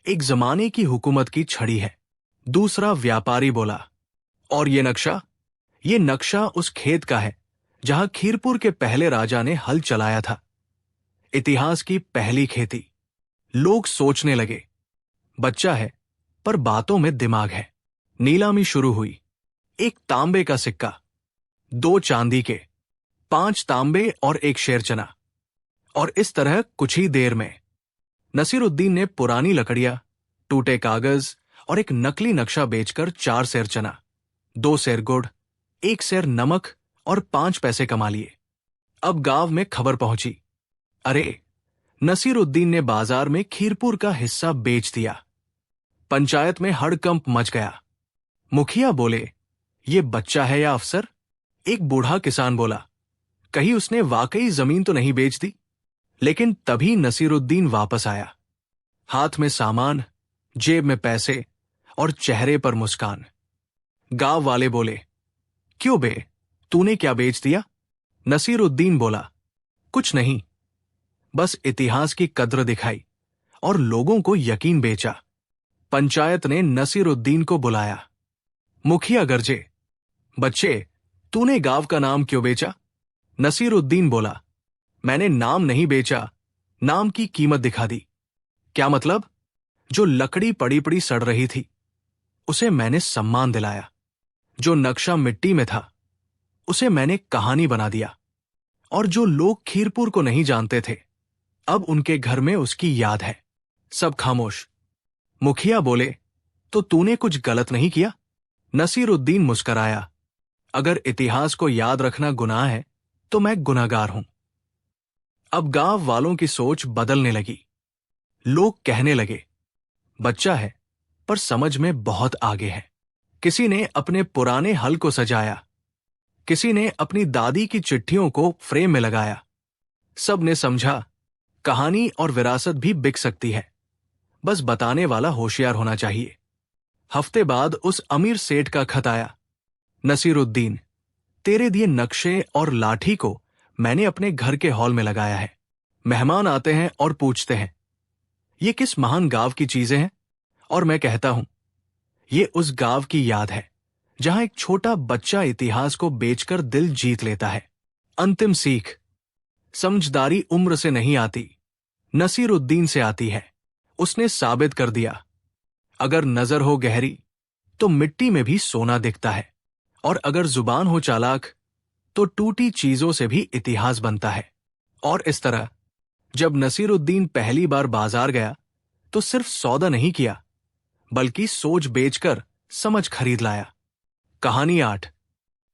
एक जमाने की हुकूमत की छड़ी है। दूसरा व्यापारी बोला, और ये नक्शा? ये नक्शा उस खेत का है जहां खीरपुर के पहले राजा ने हल चलाया था। इतिहास की पहली खेती। लोग सोचने लगे, बच्चा है पर बातों में दिमाग है। नीलामी शुरू हुई। एक तांबे का सिक्का, 2 चांदी के, 5 तांबे और 1 शेर चना। और इस तरह कुछ ही देर में नसीरुद्दीन ने पुरानी लकड़ियां, टूटे कागज और एक नकली नक्शा बेचकर 4 सेर चना, 2 सेर गुड़, 1 सेर नमक और 5 पैसे कमा लिए। अब गांव में खबर पहुंची, अरे, नसीरुद्दीन ने बाजार में खीरपुर का हिस्सा बेच दिया। पंचायत में हड़कंप मच गया। मुखिया बोले, ये बच्चा है या अफसर? एक बूढ़ा किसान बोला, कहीं उसने वाकई जमीन तो नहीं बेच दी? लेकिन तभी नसीरुद्दीन वापस आया, हाथ में सामान, जेब में पैसे और चेहरे पर मुस्कान। गांव वाले बोले, क्यों बे, तूने क्या बेच दिया? नसीरुद्दीन बोला, कुछ नहीं, बस इतिहास की कद्र दिखाई और लोगों को यकीन बेचा। पंचायत ने नसीरुद्दीन को बुलाया। मुखिया गरजे, बच्चे, तूने गांव का नाम क्यों बेचा? नसीरुद्दीन बोला, मैंने नाम नहीं बेचा, नाम की कीमत दिखा दी। क्या मतलब? जो लकड़ी पड़ी पड़ी सड़ रही थी उसे मैंने सम्मान दिलाया, जो नक्शा मिट्टी में था उसे मैंने कहानी बना दिया, और जो लोग खीरपुर को नहीं जानते थे अब उनके घर में उसकी याद है। सब खामोश। मुखिया बोले, तो तूने कुछ गलत नहीं किया? नसीरुद्दीन मुस्कराया, अगर इतिहास को याद रखना गुनाह है तो मैं गुनहगार हूं। अब गांव वालों की सोच बदलने लगी। लोग कहने लगे, बच्चा है पर समझ में बहुत आगे है। किसी ने अपने पुराने हल को सजाया, किसी ने अपनी दादी की चिट्ठियों को फ्रेम में लगाया। सब ने समझा, कहानी और विरासत भी बिक सकती है, बस बताने वाला होशियार होना चाहिए। हफ्ते बाद उस अमीर सेठ का खत आया, नसीरुद्दीन, तेरे दिए नक्शे और लाठी को मैंने अपने घर के हॉल में लगाया है। मेहमान आते हैं और पूछते हैं, ये किस महान गांव की चीजें हैं? और मैं कहता हूं, ये उस गांव की याद है जहां एक छोटा बच्चा इतिहास को बेचकर दिल जीत लेता है। अंतिम सीख, समझदारी उम्र से नहीं आती, नसीरुद्दीन से आती है। उसने साबित कर दिया, अगर नजर हो गहरी तो मिट्टी में भी सोना दिखता है, और अगर जुबान हो चालाक तो टूटी चीजों से भी इतिहास बनता है। और इस तरह जब नसीरुद्दीन पहली बार बाजार गया तो सिर्फ सौदा नहीं किया, बल्कि सोच बेचकर समझ खरीद लाया। कहानी 8।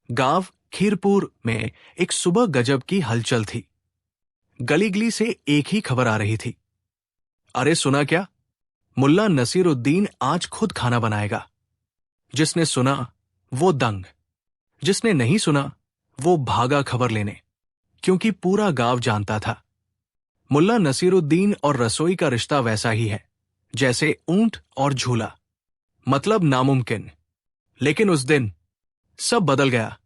गांव खीरपुर में एक सुबह गजब की हलचल थी। गली गली से एक ही खबर आ रही थी, अरे सुना क्या, मुल्ला नसीरुद्दीन आज खुद खाना बनाएगा। जिसने सुना वो दंग, जिसने नहीं सुना वो भागा खबर लेने, क्योंकि पूरा गांव जानता था मुल्ला नसीरुद्दीन और रसोई का रिश्ता वैसा ही है जैसे ऊंट और झूला, मतलब नामुमकिन। लेकिन उस दिन सब बदल गया।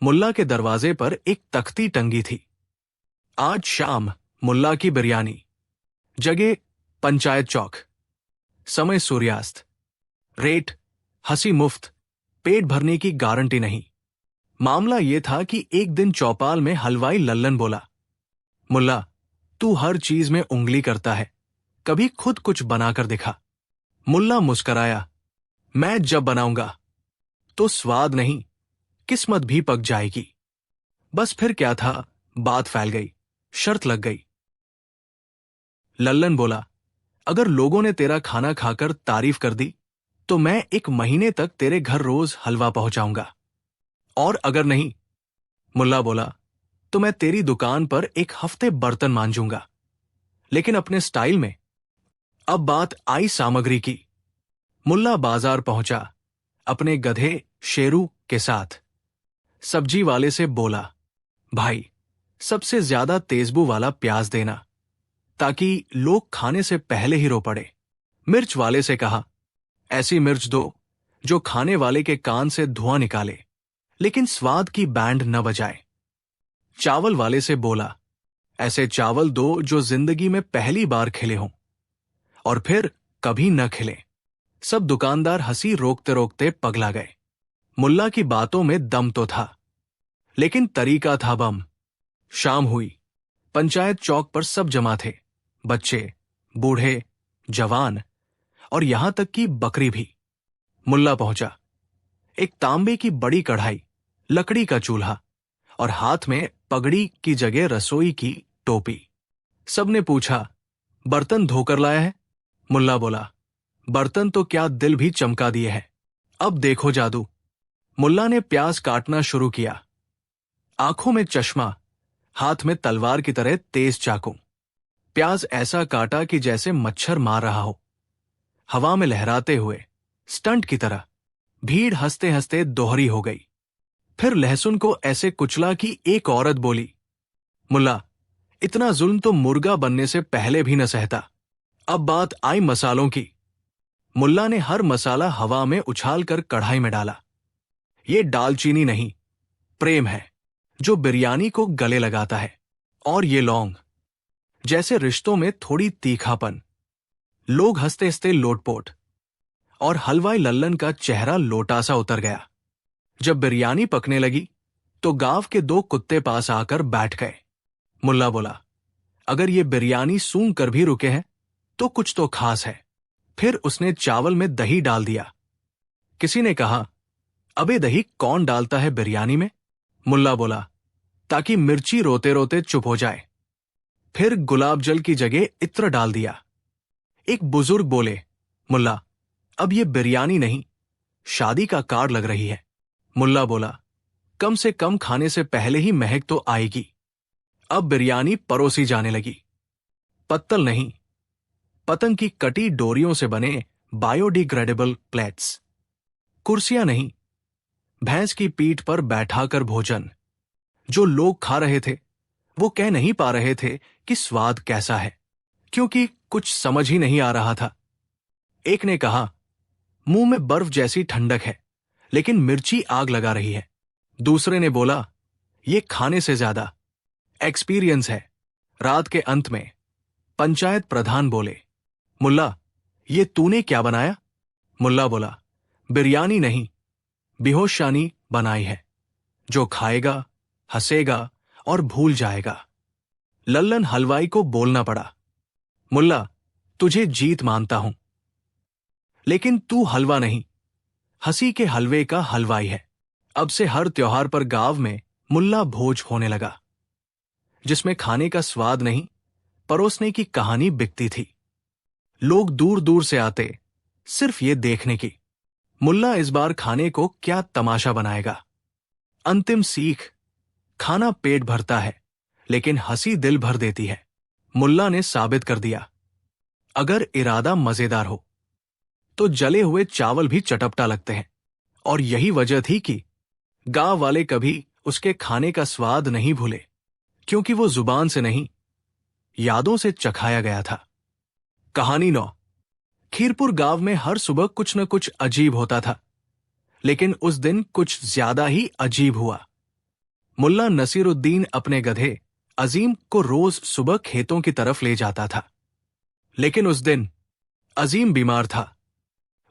मुल्ला के दरवाजे पर एक तख्ती टंगी थी, आज शाम मुल्ला की बिरयानी, जगह पंचायत चौक, समय सूर्यास्त, रेट हंसी मुफ्त, पेट भरने की गारंटी नहीं। मामला यह था कि एक दिन चौपाल में हलवाई लल्लन बोला, मुल्ला, तू हर चीज में उंगली करता है, कभी खुद कुछ बनाकर दिखा। मुल्ला मुस्कराया, मैं जब बनाऊंगा तो स्वाद नहीं, किस्मत भी पक जाएगी। बस फिर क्या था, बात फैल गई, शर्त लग गई। लल्लन बोला, अगर लोगों ने तेरा खाना खाकर तारीफ कर दी तो मैं 1 महीने तक तेरे घर रोज हलवा पहुंचाऊंगा, और अगर नहीं, मुल्ला बोला, तो मैं तेरी दुकान पर 1 हफ्ते बर्तन मांजूंगा, लेकिन अपने स्टाइल में। अब बात आई सामग्री की। मुल्ला बाजार पहुंचा अपने गधे शेरू के साथ। सब्जी वाले से बोला, भाई सबसे ज्यादा तेजबू वाला प्याज देना, ताकि लोग खाने से पहले ही रो पड़े। मिर्च वाले से कहा, ऐसी मिर्च दो जो खाने वाले के कान से धुआं निकाले, लेकिन स्वाद की बैंड न बजाए। चावल वाले से बोला, ऐसे चावल दो जो जिंदगी में पहली बार खिले हों और फिर कभी न खिले। सब दुकानदार हंसी रोकते रोकते पगला गए। मुल्ला की बातों में दम तो था, लेकिन तरीका था बम। शाम हुई, पंचायत चौक पर सब जमा थे, बच्चे, बूढ़े, जवान, और यहां तक कि बकरी भी। मुल्ला पहुंचा, एक तांबे की बड़ी कढ़ाई, लकड़ी का चूल्हा, और हाथ में पगड़ी की जगह रसोई की टोपी। सबने पूछा, बर्तन धोकर लाया है? मुल्ला बोला, बर्तन तो क्या दिल भी चमका दिए हैं, अब देखो जादू। मुल्ला ने प्याज काटना शुरू किया, आंखों में चश्मा, हाथ में तलवार की तरह तेज चाकू। प्याज ऐसा काटा कि जैसे मच्छर मार रहा हो, हवा में लहराते हुए, स्टंट की तरह। भीड़ हंसते हंसते दोहरी हो गई। फिर लहसुन को ऐसे कुचला कि एक औरत बोली, मुल्ला, इतना जुल्म तो मुर्गा बनने से पहले भी न सहता। अब बात आई मसालों की। मुल्ला ने हर मसाला हवा में उछालकर कढ़ाई में डाला। ये दालचीनी नहीं, प्रेम है जो बिरयानी को गले लगाता है। और ये लौंग, जैसे रिश्तों में थोड़ी तीखापन। लोग हंसते हंसते लोटपोट, और हलवाई लल्लन का चेहरा लोटा सा उतर गया। जब बिरयानी पकने लगी तो गांव के 2 कुत्ते पास आकर बैठ गए। मुल्ला बोला, अगर ये बिरयानी सूंघ कर भी रुके हैं तो कुछ तो खास है। फिर उसने चावल में दही डाल दिया। किसी ने कहा, अबे दही कौन डालता है बिरयानी में? मुल्ला बोला, ताकि मिर्ची रोते रोते चुप हो जाए। फिर गुलाब जल की जगह इत्र डाल दिया। एक बुजुर्ग बोले, मुल्ला, अब ये बिरयानी नहीं, शादी का कार्ड लग रही है। मुल्ला बोला, कम से कम खाने से पहले ही महक तो आएगी। अब बिरयानी परोसी जाने लगी। पत्तल नहीं, पतंग की कटी डोरियों से बने बायोडिग्रेडेबल प्लेट्स। कुर्सियां नहीं, भैंस की पीठ पर बैठाकर भोजन। जो लोग खा रहे थे वो कह नहीं पा रहे थे कि स्वाद कैसा है, क्योंकि कुछ समझ ही नहीं आ रहा था। एक ने कहा, मुंह में बर्फ जैसी ठंडक है, लेकिन मिर्ची आग लगा रही है। दूसरे ने बोला, ये खाने से ज्यादा एक्सपीरियंस है। रात के अंत में पंचायत प्रधान बोले, मुल्ला, ये तूने क्या बनाया? मुल्ला बोला, बिरयानी नहीं, बेहोशानी बनाई है। जो खाएगा, हंसेगा और भूल जाएगा। लल्लन हलवाई को बोलना पड़ा, मुल्ला, तुझे जीत मानता हूं, लेकिन तू हलवा नहीं, हंसी के हलवे का हलवाई है। अब से हर त्योहार पर गांव में मुल्ला भोज होने लगा, जिसमें खाने का स्वाद नहीं, परोसने की कहानी बिकती थी। लोग दूर दूर से आते सिर्फ ये देखने की, मुल्ला इस बार खाने को क्या तमाशा बनाएगा। अंतिम सीख, खाना पेट भरता है लेकिन हंसी दिल भर देती है। मुल्ला ने साबित कर दिया। अगर इरादा मजेदार हो तो जले हुए चावल भी चटपटा लगते हैं। और यही वजह थी कि गांव वाले कभी उसके खाने का स्वाद नहीं भूले, क्योंकि वो जुबान से नहीं, यादों से चखाया गया था। कहानी 9। खीरपुर गांव में हर सुबह कुछ न कुछ अजीब होता था, लेकिन उस दिन कुछ ज्यादा ही अजीब हुआ। मुल्ला नसीरुद्दीन अपने गधे अजीम को रोज सुबह खेतों की तरफ ले जाता था, लेकिन उस दिन अजीम बीमार था।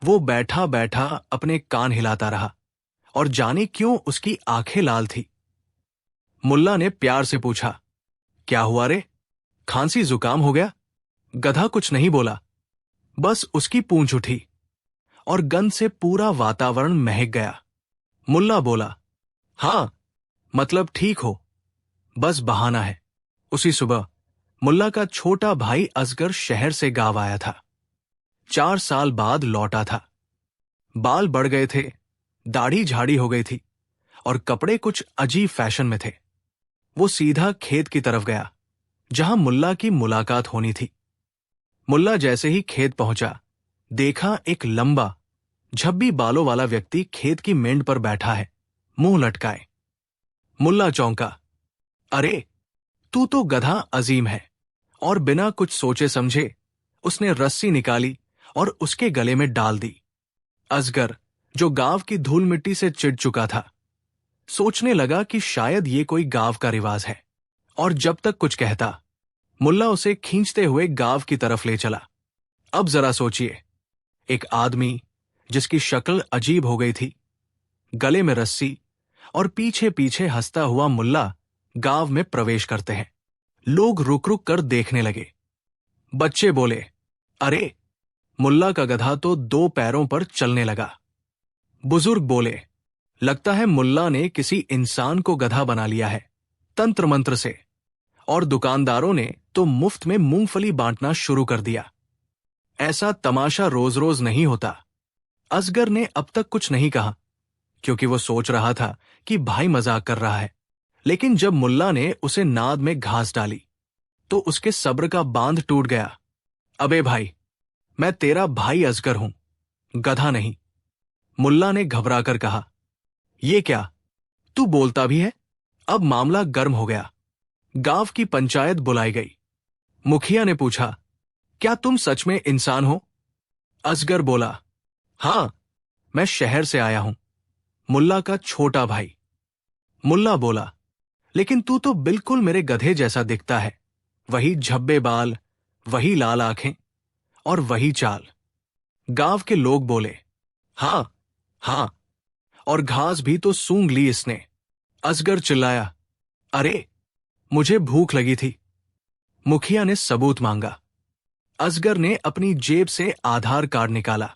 वो बैठा बैठा अपने कान हिलाता रहा और जाने क्यों उसकी आंखें लाल थी। मुल्ला ने प्यार से पूछा, क्या हुआ रे? खांसी जुकाम हो गया? गधा कुछ नहीं बोला, बस उसकी पूंछ उठी और गंध से पूरा वातावरण महक गया। मुल्ला बोला, हां, मतलब ठीक हो, बस बहाना है। उसी सुबह मुल्ला का छोटा भाई असगर शहर से गांव आया था। 4 साल बाद लौटा था। बाल बढ़ गए थे, दाढ़ी झाड़ी हो गई थी और कपड़े कुछ अजीब फैशन में थे। वो सीधा खेत की तरफ गया जहां मुल्ला की मुलाकात होनी थी। मुल्ला जैसे ही खेत पहुंचा, देखा एक लंबा झब्बी बालों वाला व्यक्ति खेत की मेंढ पर बैठा है, मुंह लटकाए। मुल्ला चौंका, अरे तू तो गधा अजीम है। और बिना कुछ सोचे समझे उसने रस्सी निकाली और उसके गले में डाल दी। असगर, जो गांव की धूल मिट्टी से चिढ़ चुका था, सोचने लगा कि शायद ये कोई गांव का रिवाज है, और जब तक कुछ कहता, मुल्ला उसे खींचते हुए गांव की तरफ ले चला। अब जरा सोचिए, एक आदमी जिसकी शक्ल अजीब हो गई थी, गले में रस्सी और पीछे पीछे हंसता हुआ मुल्ला गांव में प्रवेश करते हैं। लोग रुक रुक कर देखने लगे। बच्चे बोले, अरे मुल्ला का गधा तो 2 पैरों पर चलने लगा। बुजुर्ग बोले, लगता है मुल्ला ने किसी इंसान को गधा बना लिया है, तंत्र मंत्र से। और दुकानदारों ने तो मुफ्त में मूंगफली बांटना शुरू कर दिया। ऐसा तमाशा रोज रोज नहीं होता। असगर ने अब तक कुछ नहीं कहा, क्योंकि वो सोच रहा था कि भाई मजाक कर रहा है। लेकिन जब मुल्ला ने उसे नाद में घास डाली तो उसके सब्र का बांध टूट गया। अबे भाई, मैं तेरा भाई असगर हूं, गधा नहीं। मुल्ला ने घबराकर कहा, ये क्या, तू बोलता भी है? अब मामला गर्म हो गया। गांव की पंचायत बुलाई गई। मुखिया ने पूछा, क्या तुम सच में इंसान हो? असगर बोला, हां, मैं शहर से आया हूं। मुल्ला का छोटा भाई। मुल्ला बोला, लेकिन तू तो बिल्कुल मेरे गधे जैसा दिखता है। वही झब्बे बाल, वही लाल आंखें और वही चाल। गांव के लोग बोले, हाँ हाँ, और घास भी तो सूंघ ली इसने। असगर चिल्लाया, अरे मुझे भूख लगी थी। मुखिया ने सबूत मांगा। असगर ने अपनी जेब से आधार कार्ड निकाला।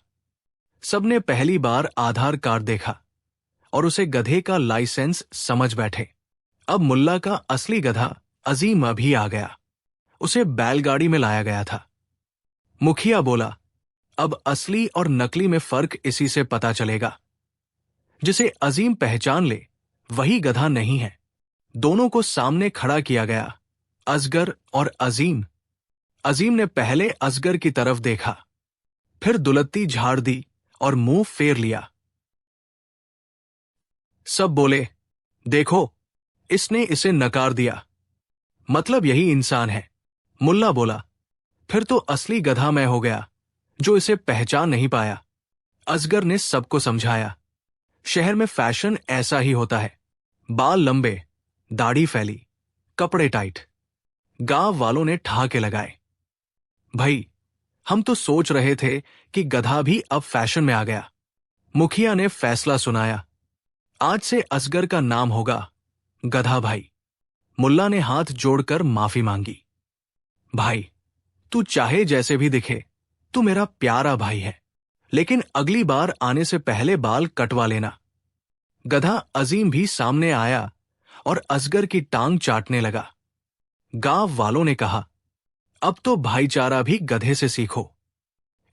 सबने पहली बार आधार कार्ड देखा और उसे गधे का लाइसेंस समझ बैठे। अब मुल्ला का असली गधा अजीम अभी आ गया। उसे बैलगाड़ी में लाया गया था। मुखिया बोला, अब असली और नकली में फर्क इसी से पता चलेगा। जिसे अजीम पहचान ले वही गधा नहीं है। दोनों को सामने खड़ा किया गया, असगर और अजीम। अजीम ने पहले असगर की तरफ देखा, फिर दुलत्ती झाड़ दी और मुंह फेर लिया। सब बोले, देखो, इसने इसे नकार दिया, मतलब यही इंसान है। मुल्ला बोला, फिर तो असली गधा मैं हो गया जो इसे पहचान नहीं पाया। असगर ने सबको समझाया, शहर में फैशन ऐसा ही होता है। बाल लंबे, दाढ़ी फैली, कपड़े टाइट। गांव वालों ने ठहाके लगाए, भाई हम तो सोच रहे थे कि गधा भी अब फैशन में आ गया। मुखिया ने फैसला सुनाया, आज से असगर का नाम होगा गधा भाई। मुल्ला ने हाथ जोड़कर माफी मांगी। भाई, तू चाहे जैसे भी दिखे, तू मेरा प्यारा भाई है, लेकिन अगली बार आने से पहले बाल कटवा लेना। गधा अजीम भी सामने आया और असगर की टांग चाटने लगा। गांव वालों ने कहा, अब तो भाईचारा भी गधे से सीखो।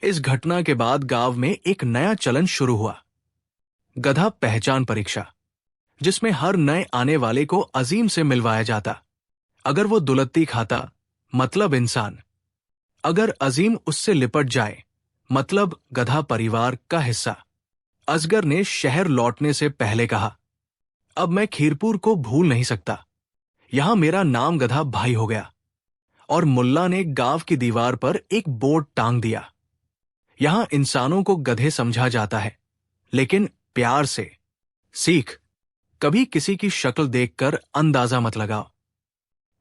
इस घटना के बाद गांव में एक नया चलन शुरू हुआ, गधा पहचान परीक्षा, जिसमें हर नए आने वाले को अजीम से मिलवाया जाता। अगर वो दुलत्ती खाता, मतलब इंसान। अगर अजीम उससे लिपट जाए, मतलब गधा परिवार का हिस्सा। असगर ने शहर लौटने से पहले कहा, अब मैं खीरपुर को भूल नहीं सकता। यहां मेरा नाम गधा भाई हो गया। और मुल्ला ने गांव की दीवार पर एक बोर्ड टांग दिया, यहां इंसानों को गधे समझा जाता है, लेकिन प्यार से। सीख, कभी किसी की शक्ल देखकर अंदाजा मत लगाओ,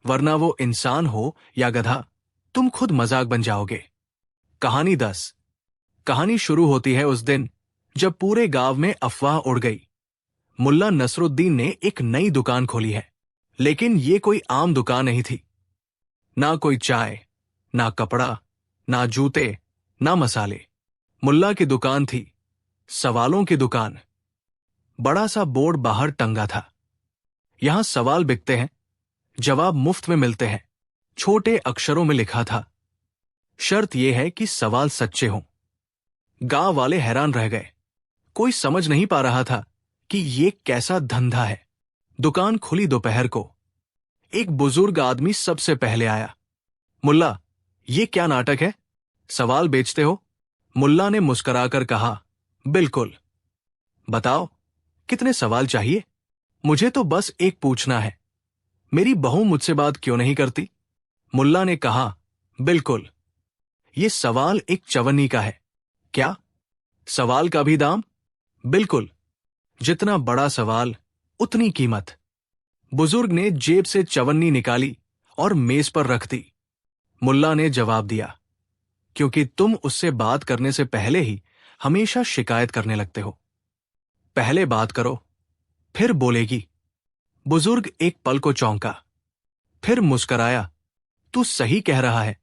वरना वो इंसान हो या गधा, तुम खुद मजाक बन जाओगे। कहानी 10। कहानी शुरू होती है उस दिन जब पूरे गांव में अफवाह उड़ गई। मुल्ला नसरुद्दीन ने एक नई दुकान खोली है, लेकिन ये कोई आम दुकान नहीं थी। ना कोई चाय, ना कपड़ा, ना जूते, ना मसाले। मुल्ला की दुकान थी सवालों की दुकान। बड़ा सा बोर्ड बाहर टंगा था, यहां सवाल बिकते हैं, जवाब मुफ्त में मिलते हैं। छोटे अक्षरों में लिखा था, शर्त यह है कि सवाल सच्चे हों। गांव वाले हैरान रह गए, कोई समझ नहीं पा रहा था कि ये कैसा धंधा है। दुकान खुली दोपहर को। एक बुजुर्ग आदमी सबसे पहले आया। मुल्ला, ये क्या नाटक है? सवाल बेचते हो? मुल्ला ने मुस्कुराकर कहा, बिल्कुल। बताओ, कितने सवाल चाहिए? मुझे तो बस एक पूछना है, मेरी बहू मुझसे बात क्यों नहीं करती? मुल्ला ने कहा, बिल्कुल। ये सवाल एक चवन्नी का है। क्या? सवाल का भी दाम? बिल्कुल, जितना बड़ा सवाल उतनी कीमत। बुजुर्ग ने जेब से चवन्नी निकाली और मेज पर रख दी। मुल्ला ने जवाब दिया, क्योंकि तुम उससे बात करने से पहले ही हमेशा शिकायत करने लगते हो। पहले बात करो, फिर बोलेगी। बुजुर्ग एक पल को चौंका, फिर मुस्कराया, तू सही कह रहा है।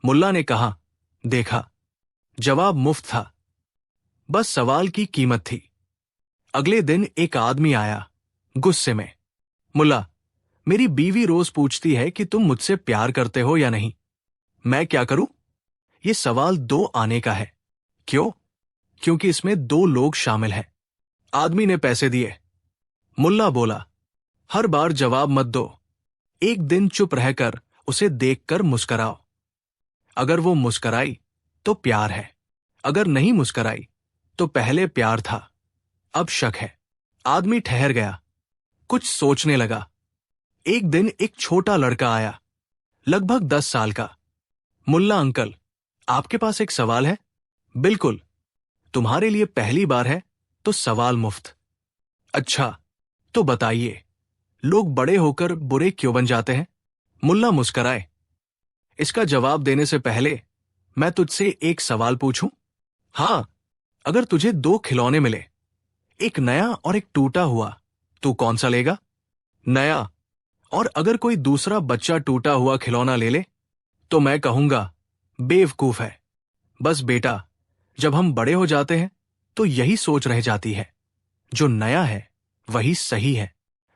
मुल्ला ने कहा, देखा, जवाब मुफ्त था, बस सवाल की कीमत थी। अगले दिन एक आदमी आया, गुस्से में। मुल्ला, मेरी बीवी रोज पूछती है कि तुम मुझसे प्यार करते हो या नहीं। मैं क्या करूं? ये सवाल 2 आने का है। क्यों? क्योंकि इसमें 2 लोग शामिल हैं। आदमी ने पैसे दिए। मुल्ला बोला, हर बार जवाब मत दो, एक दिन चुप रहकर उसे देखकर मुस्कराओ। अगर वो मुस्कराई तो प्यार है, अगर नहीं मुस्कराई तो पहले प्यार था, अब शक है। आदमी ठहर गया, कुछ सोचने लगा। एक दिन एक छोटा लड़का आया, लगभग 10 साल का। मुल्ला अंकल, आपके पास एक सवाल है? बिल्कुल, तुम्हारे लिए पहली बार है तो सवाल मुफ्त। अच्छा, तो बताइए, लोग बड़े होकर बुरे क्यों बन जाते हैं? मुल्ला मुस्कराए। इसका जवाब देने से पहले मैं तुझसे एक सवाल पूछूं? हाँ, अगर तुझे दो खिलौने मिले, एक नया और एक टूटा हुआ, तू कौन सा लेगा? नया। और अगर कोई दूसरा बच्चा टूटा हुआ खिलौना ले ले, तो मैं कहूंगा बेवकूफ है। बस बेटा, जब हम बड़े हो जाते हैं तो यही सोच रह जाती है, जो नया है वही सही है,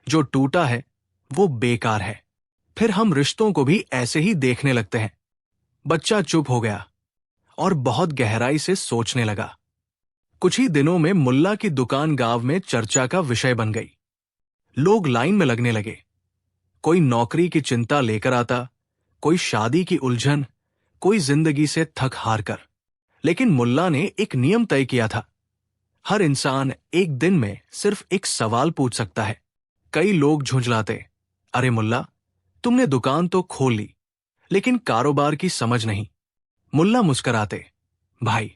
जो टूटा है वो बेकार है। फिर हम रिश्तों को भी ऐसे ही देखने लगते हैं। बच्चा चुप हो गया और बहुत गहराई से सोचने लगा। कुछ ही दिनों में मुल्ला की दुकान गांव में चर्चा का विषय बन गई। लोग लाइन में लगने लगे। कोई नौकरी की चिंता लेकर आता, कोई शादी की उलझन, कोई जिंदगी से थक हार कर। लेकिन मुल्ला ने एक नियम तय किया था। हर इंसान एक दिन में सिर्फ एक सवाल पूछ सकता है। कई लोग झुंझलाते, अरे मुल्ला, तुमने दुकान तो खोल ली, लेकिन कारोबार की समझ नहीं। मुल्ला मुस्कराते, भाई,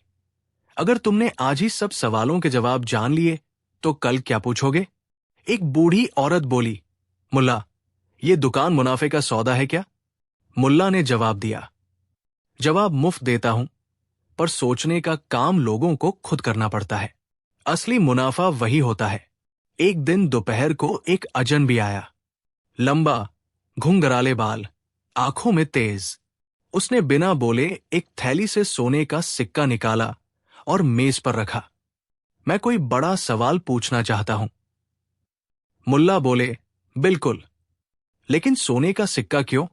अगर तुमने आज ही सब सवालों के जवाब जान लिए तो कल क्या पूछोगे? एक बूढ़ी औरत बोली, मुल्ला, ये दुकान मुनाफे का सौदा है क्या? मुल्ला ने जवाब दिया, जवाब मुफ्त देता हूं, पर सोचने का काम लोगों को खुद करना पड़ता है। असली मुनाफा वही होता है। एक दिन दोपहर को एक अजनबी आया। लंबा, घुंघराले बाल, आंखों में तेज। उसने बिना बोले एक थैली से सोने का सिक्का निकाला और मेज पर रखा। मैं कोई बड़ा सवाल पूछना चाहता हूं। मुल्ला बोले, बिल्कुल, लेकिन सोने का सिक्का क्यों?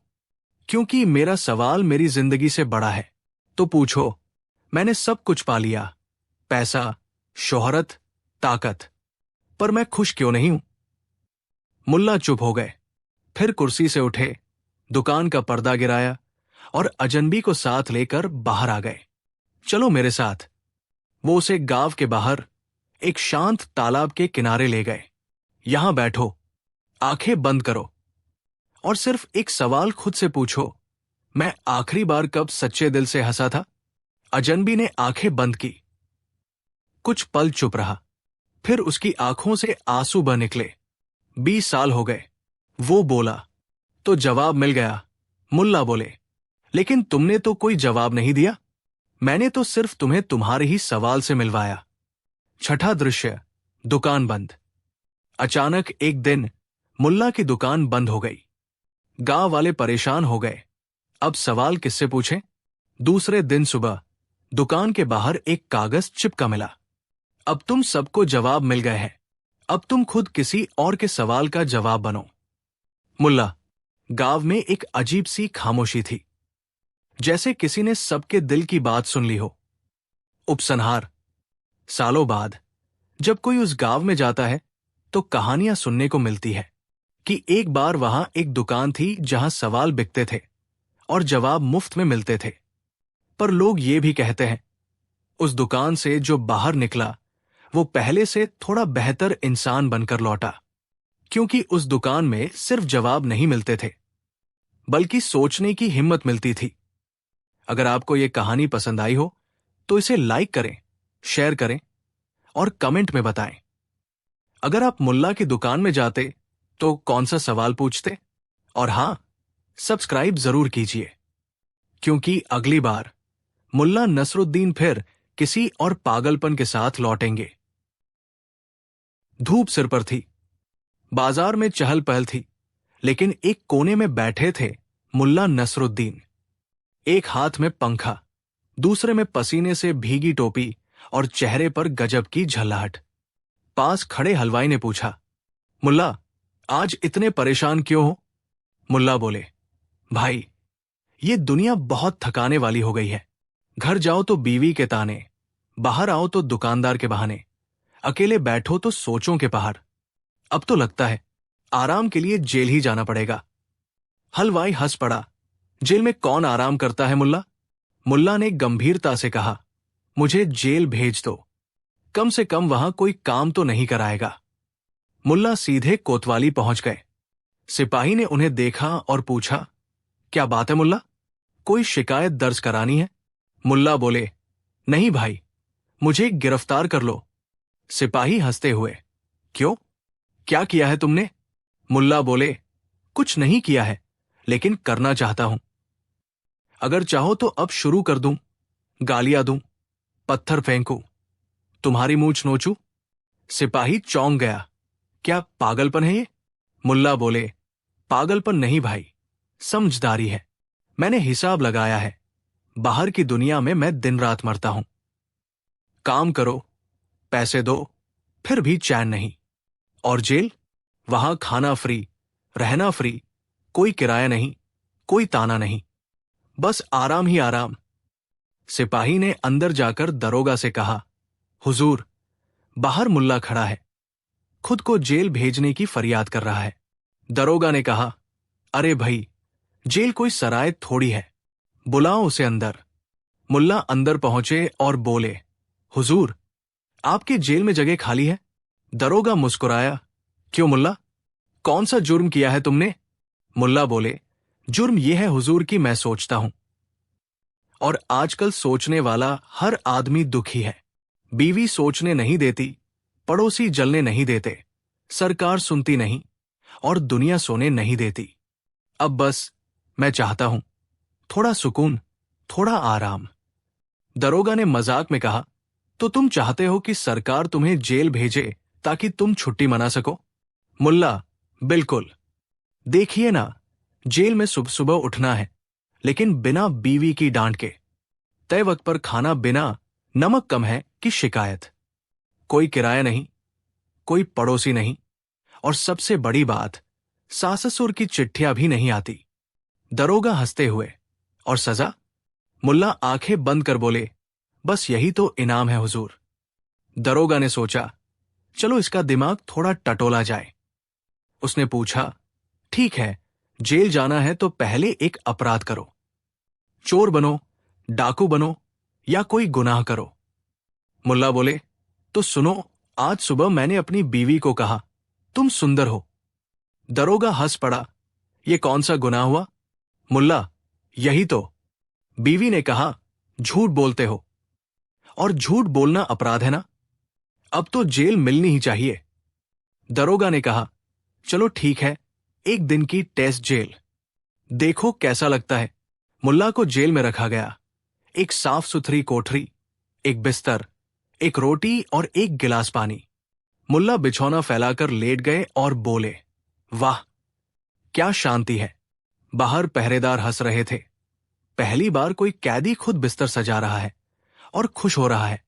क्योंकि मेरा सवाल मेरी जिंदगी से बड़ा है। तो पूछो, मैंने सब कुछ पा लिया, पैसा, शोहरत, ताकत, पर मैं खुश क्यों नहीं हूं? मुल्ला चुप हो गए, फिर कुर्सी से उठे, दुकान का पर्दा गिराया और अजनबी को साथ लेकर बाहर आ गए। चलो मेरे साथ। वो उसे गांव के बाहर एक शांत तालाब के किनारे ले गए। यहां बैठो, आंखें बंद करो और सिर्फ एक सवाल खुद से पूछो, मैं आखिरी बार कब सच्चे दिल से हंसा था? अजनबी ने आंखें बंद की। कुछ पल चुप रहा, फिर उसकी आंखों से आंसू बह निकले। 20 साल हो गए। वो बोला, तो जवाब मिल गया। मुल्ला बोले, लेकिन तुमने तो कोई जवाब नहीं दिया। मैंने तो सिर्फ तुम्हें तुम्हारे ही सवाल से मिलवाया। छठा दृश्य, दुकान बंद। अचानक एक दिन मुल्ला की दुकान बंद हो गई। गांव वाले परेशान हो गए। अब सवाल किससे पूछें? दूसरे दिन सुबह दुकान के बाहर एक कागज चिपका मिला। अब तुम सबको जवाब मिल गए हैं। अब तुम खुद किसी और के सवाल का जवाब बनो। मुल्ला, गांव में एक अजीब सी खामोशी थी, जैसे किसी ने सबके दिल की बात सुन ली हो। उपसंहार, सालों बाद जब कोई उस गांव में जाता है तो कहानियां सुनने को मिलती है कि एक बार वहां एक दुकान थी जहां सवाल बिकते थे और जवाब मुफ्त में मिलते थे। पर लोग ये भी कहते हैं, उस दुकान से जो बाहर निकला वो पहले से थोड़ा बेहतर इंसान बनकर लौटा, क्योंकि उस दुकान में सिर्फ जवाब नहीं मिलते थे, बल्कि सोचने की हिम्मत मिलती थी। अगर आपको ये कहानी पसंद आई हो तो इसे लाइक करें, शेयर करें और कमेंट में बताएं। अगर आप मुल्ला की दुकान में जाते तो कौन सा सवाल पूछते? और हां, सब्सक्राइब जरूर कीजिए, क्योंकि अगली बार मुल्ला नसरुद्दीन फिर किसी और पागलपन के साथ लौटेंगे। धूप सिर पर थी, बाजार में चहल पहल थी, लेकिन एक कोने में बैठे थे मुल्ला नसरुद्दीन। एक हाथ में पंखा, दूसरे में पसीने से भीगी टोपी और चेहरे पर गजब की झल्लाहट। पास खड़े हलवाई ने पूछा, मुल्ला, आज इतने परेशान क्यों हो? मुल्ला बोले, भाई, ये दुनिया बहुत थकाने वाली हो गई है। घर जाओ तो बीवी के ताने, बाहर आओ तो दुकानदार के बहाने, अकेले बैठो तो सोचों के पहाड़। अब तो लगता है आराम के लिए जेल ही जाना पड़ेगा। हलवाई हंस पड़ा, जेल में कौन आराम करता है मुल्ला? मुल्ला ने गंभीरता से कहा, मुझे जेल भेज दो, कम से कम वहां कोई काम तो नहीं कराएगा। मुल्ला सीधे कोतवाली पहुंच गए। सिपाही ने उन्हें देखा और पूछा, क्या बात है मुल्ला, कोई शिकायत दर्ज करानी है? मुल्ला बोले, नहीं भाई, मुझे गिरफ्तार कर लो। सिपाही हंसते हुए, क्यों, क्या किया है तुमने? मुल्ला बोले, कुछ नहीं किया है, लेकिन करना चाहता हूं। अगर चाहो तो अब शुरू कर दूं, गालियां दूं, पत्थर फेंकूं, तुम्हारी मूंछ नोचूं? सिपाही चौंक गया। क्या पागलपन है ये? मुल्ला बोले, पागलपन नहीं भाई, समझदारी है। मैंने हिसाब लगाया है, बाहर की दुनिया में मैं दिन रात मरता हूं। काम करो, पैसे दो, फिर भी चैन नहीं। और जेल? वहां खाना फ्री, रहना फ्री, कोई किराया नहीं, कोई ताना नहीं, बस आराम ही आराम। सिपाही ने अंदर जाकर दरोगा से कहा, हुजूर, बाहर मुल्ला खड़ा है, खुद को जेल भेजने की फरियाद कर रहा है। दरोगा ने कहा, अरे भाई, जेल कोई सराय थोड़ी है, बुलाओ उसे अंदर। मुल्ला अंदर पहुंचे और बोले, हुजूर, आपकी जेल में जगह खाली है? दरोगा मुस्कुराया, क्यों मुल्ला, कौन सा जुर्म किया है तुमने? मुल्ला बोले, जुर्म यह है हुजूर कि मैं सोचता हूं, और आजकल सोचने वाला हर आदमी दुखी है। बीवी सोचने नहीं देती, पड़ोसी जलने नहीं देते, सरकार सुनती नहीं, और दुनिया सोने नहीं देती। अब बस मैं चाहता हूं थोड़ा सुकून, थोड़ा आराम। दरोगा ने मजाक में कहा, तो तुम चाहते हो कि सरकार तुम्हें जेल भेजे ताकि तुम छुट्टी मना सको? मुल्ला, बिल्कुल। देखिए ना, जेल में सुबह सुबह उठना है, लेकिन बिना बीवी की डांट के। तय वक्त पर खाना, बिना नमक कम है कि शिकायत। कोई किराया नहीं, कोई पड़ोसी नहीं, और सबसे बड़ी बात, सास ससुर की चिट्ठियां भी नहीं आती। दरोगा हंसते हुए, और सजा? मुल्ला आंखें बंद कर बोले, बस यही तो इनाम है हुजूर। दरोगा ने सोचा, चलो इसका दिमाग थोड़ा टटोला जाए। उसने पूछा, ठीक है, जेल जाना है तो पहले एक अपराध करो। चोर बनो, डाकू बनो, या कोई गुनाह करो। मुल्ला बोले, तो सुनो, आज सुबह मैंने अपनी बीवी को कहा, तुम सुंदर हो। दरोगा हंस पड़ा, ये कौन सा गुनाह हुआ? मुल्ला, यही तो। बीवी ने कहा, झूठ बोलते हो, और झूठ बोलना अपराध है ना? अब तो जेल मिलनी ही चाहिए। दरोगा ने कहा, चलो ठीक है, एक दिन की टेस्ट जेल, देखो कैसा लगता है। मुल्ला को जेल में रखा गया। एक साफ सुथरी कोठरी, एक बिस्तर, एक रोटी और एक गिलास पानी। मुल्ला बिछौना फैलाकर लेट गए और बोले, वाह, क्या शांति है। बाहर पहरेदार हंस रहे थे। पहली बार कोई कैदी खुद बिस्तर सजा रहा है और खुश हो रहा है।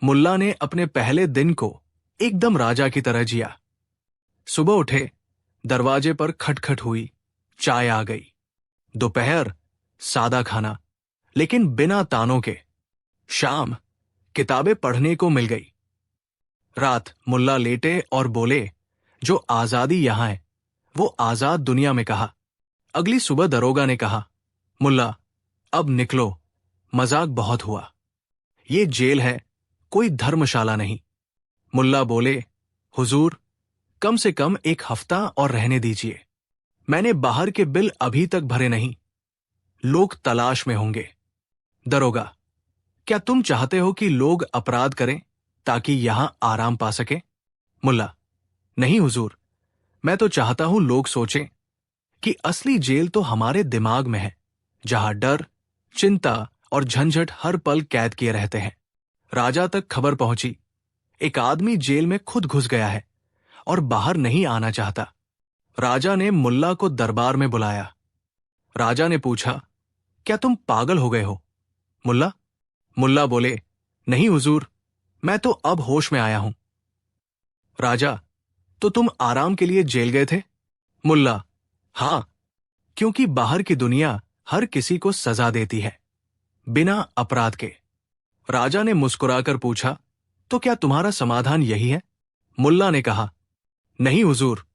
मुल्ला ने अपने पहले दिन को एकदम राजा की तरह जिया। सुबह उठे, दरवाजे पर खटखट हुई, चाय आ गई। दोपहर, सादा खाना, लेकिन बिना तानों के। शाम, किताबें पढ़ने को मिल गई। रात, मुल्ला लेटे और बोले, जो आजादी यहां है वो आजाद दुनिया में कहा। अगली सुबह दरोगा ने कहा, मुल्ला, अब निकलो, मजाक बहुत हुआ। ये जेल है, कोई धर्मशाला नहीं। मुल्ला बोले, हुजूर, कम से कम एक हफ्ता और रहने दीजिए। मैंने बाहर के बिल अभी तक भरे नहीं, लोग तलाश में होंगे। दरोगा, क्या तुम चाहते हो कि लोग अपराध करें ताकि यहां आराम पा सके? मुल्ला, नहीं हुजूर, मैं तो चाहता हूं लोग सोचें कि असली जेल तो हमारे दिमाग में है, जहां डर, चिंता और झंझट हर पल कैद किए रहते हैं। राजा तक खबर पहुंची, एक आदमी जेल में खुद घुस गया है और बाहर नहीं आना चाहता। राजा ने मुल्ला को दरबार में बुलाया। राजा ने पूछा, क्या तुम पागल हो गए हो? मुल्ला बोले, नहीं हुजूर, मैं तो अब होश में आया हूं। राजा, तो तुम आराम के लिए जेल गए थे? मुल्ला, हां, क्योंकि बाहर की दुनिया हर किसी को सजा देती है, बिना अपराध के। राजा ने मुस्कुराकर पूछा, तो क्या तुम्हारा समाधान यही है? मुल्ला ने कहा, नहीं हुजूर,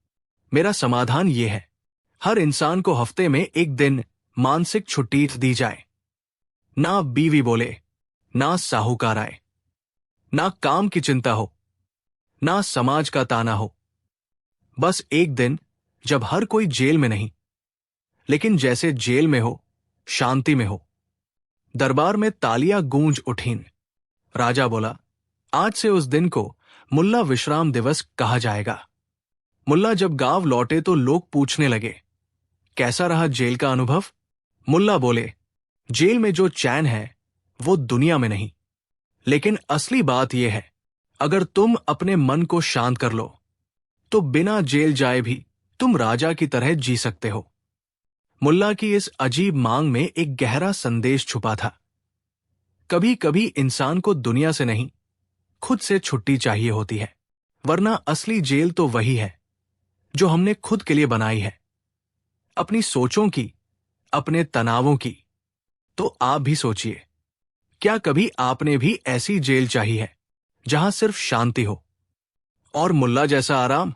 मेरा समाधान यह है, हर इंसान को हफ्ते में एक दिन मानसिक छुट्टी दी जाए। ना बीवी बोले, ना साहूकार आए, ना काम की चिंता हो, ना समाज का ताना हो। बस एक दिन जब हर कोई जेल में नहीं, लेकिन जैसे जेल में हो, शांति में हो। दरबार में तालियां गूंज उठीं। राजा बोला, आज से उस दिन को मुल्ला विश्राम दिवस कहा जाएगा। मुल्ला जब गांव लौटे तो लोग पूछने लगे, कैसा रहा जेल का अनुभव? मुल्ला बोले, जेल में जो चैन है वो दुनिया में नहीं, लेकिन असली बात यह है, अगर तुम अपने मन को शांत कर लो तो बिना जेल जाए भी तुम राजा की तरह जी सकते हो। मुल्ला की इस अजीब मांग में एक गहरा संदेश छुपा था। कभी कभी इंसान को दुनिया से नहीं, खुद से छुट्टी चाहिए होती है, वरना असली जेल तो वही है जो हमने खुद के लिए बनाई है, अपनी सोचों की, अपने तनावों की। तो आप भी सोचिए, क्या कभी आपने भी ऐसी जेल चाही है जहां सिर्फ शांति हो और मुल्ला जैसा आराम?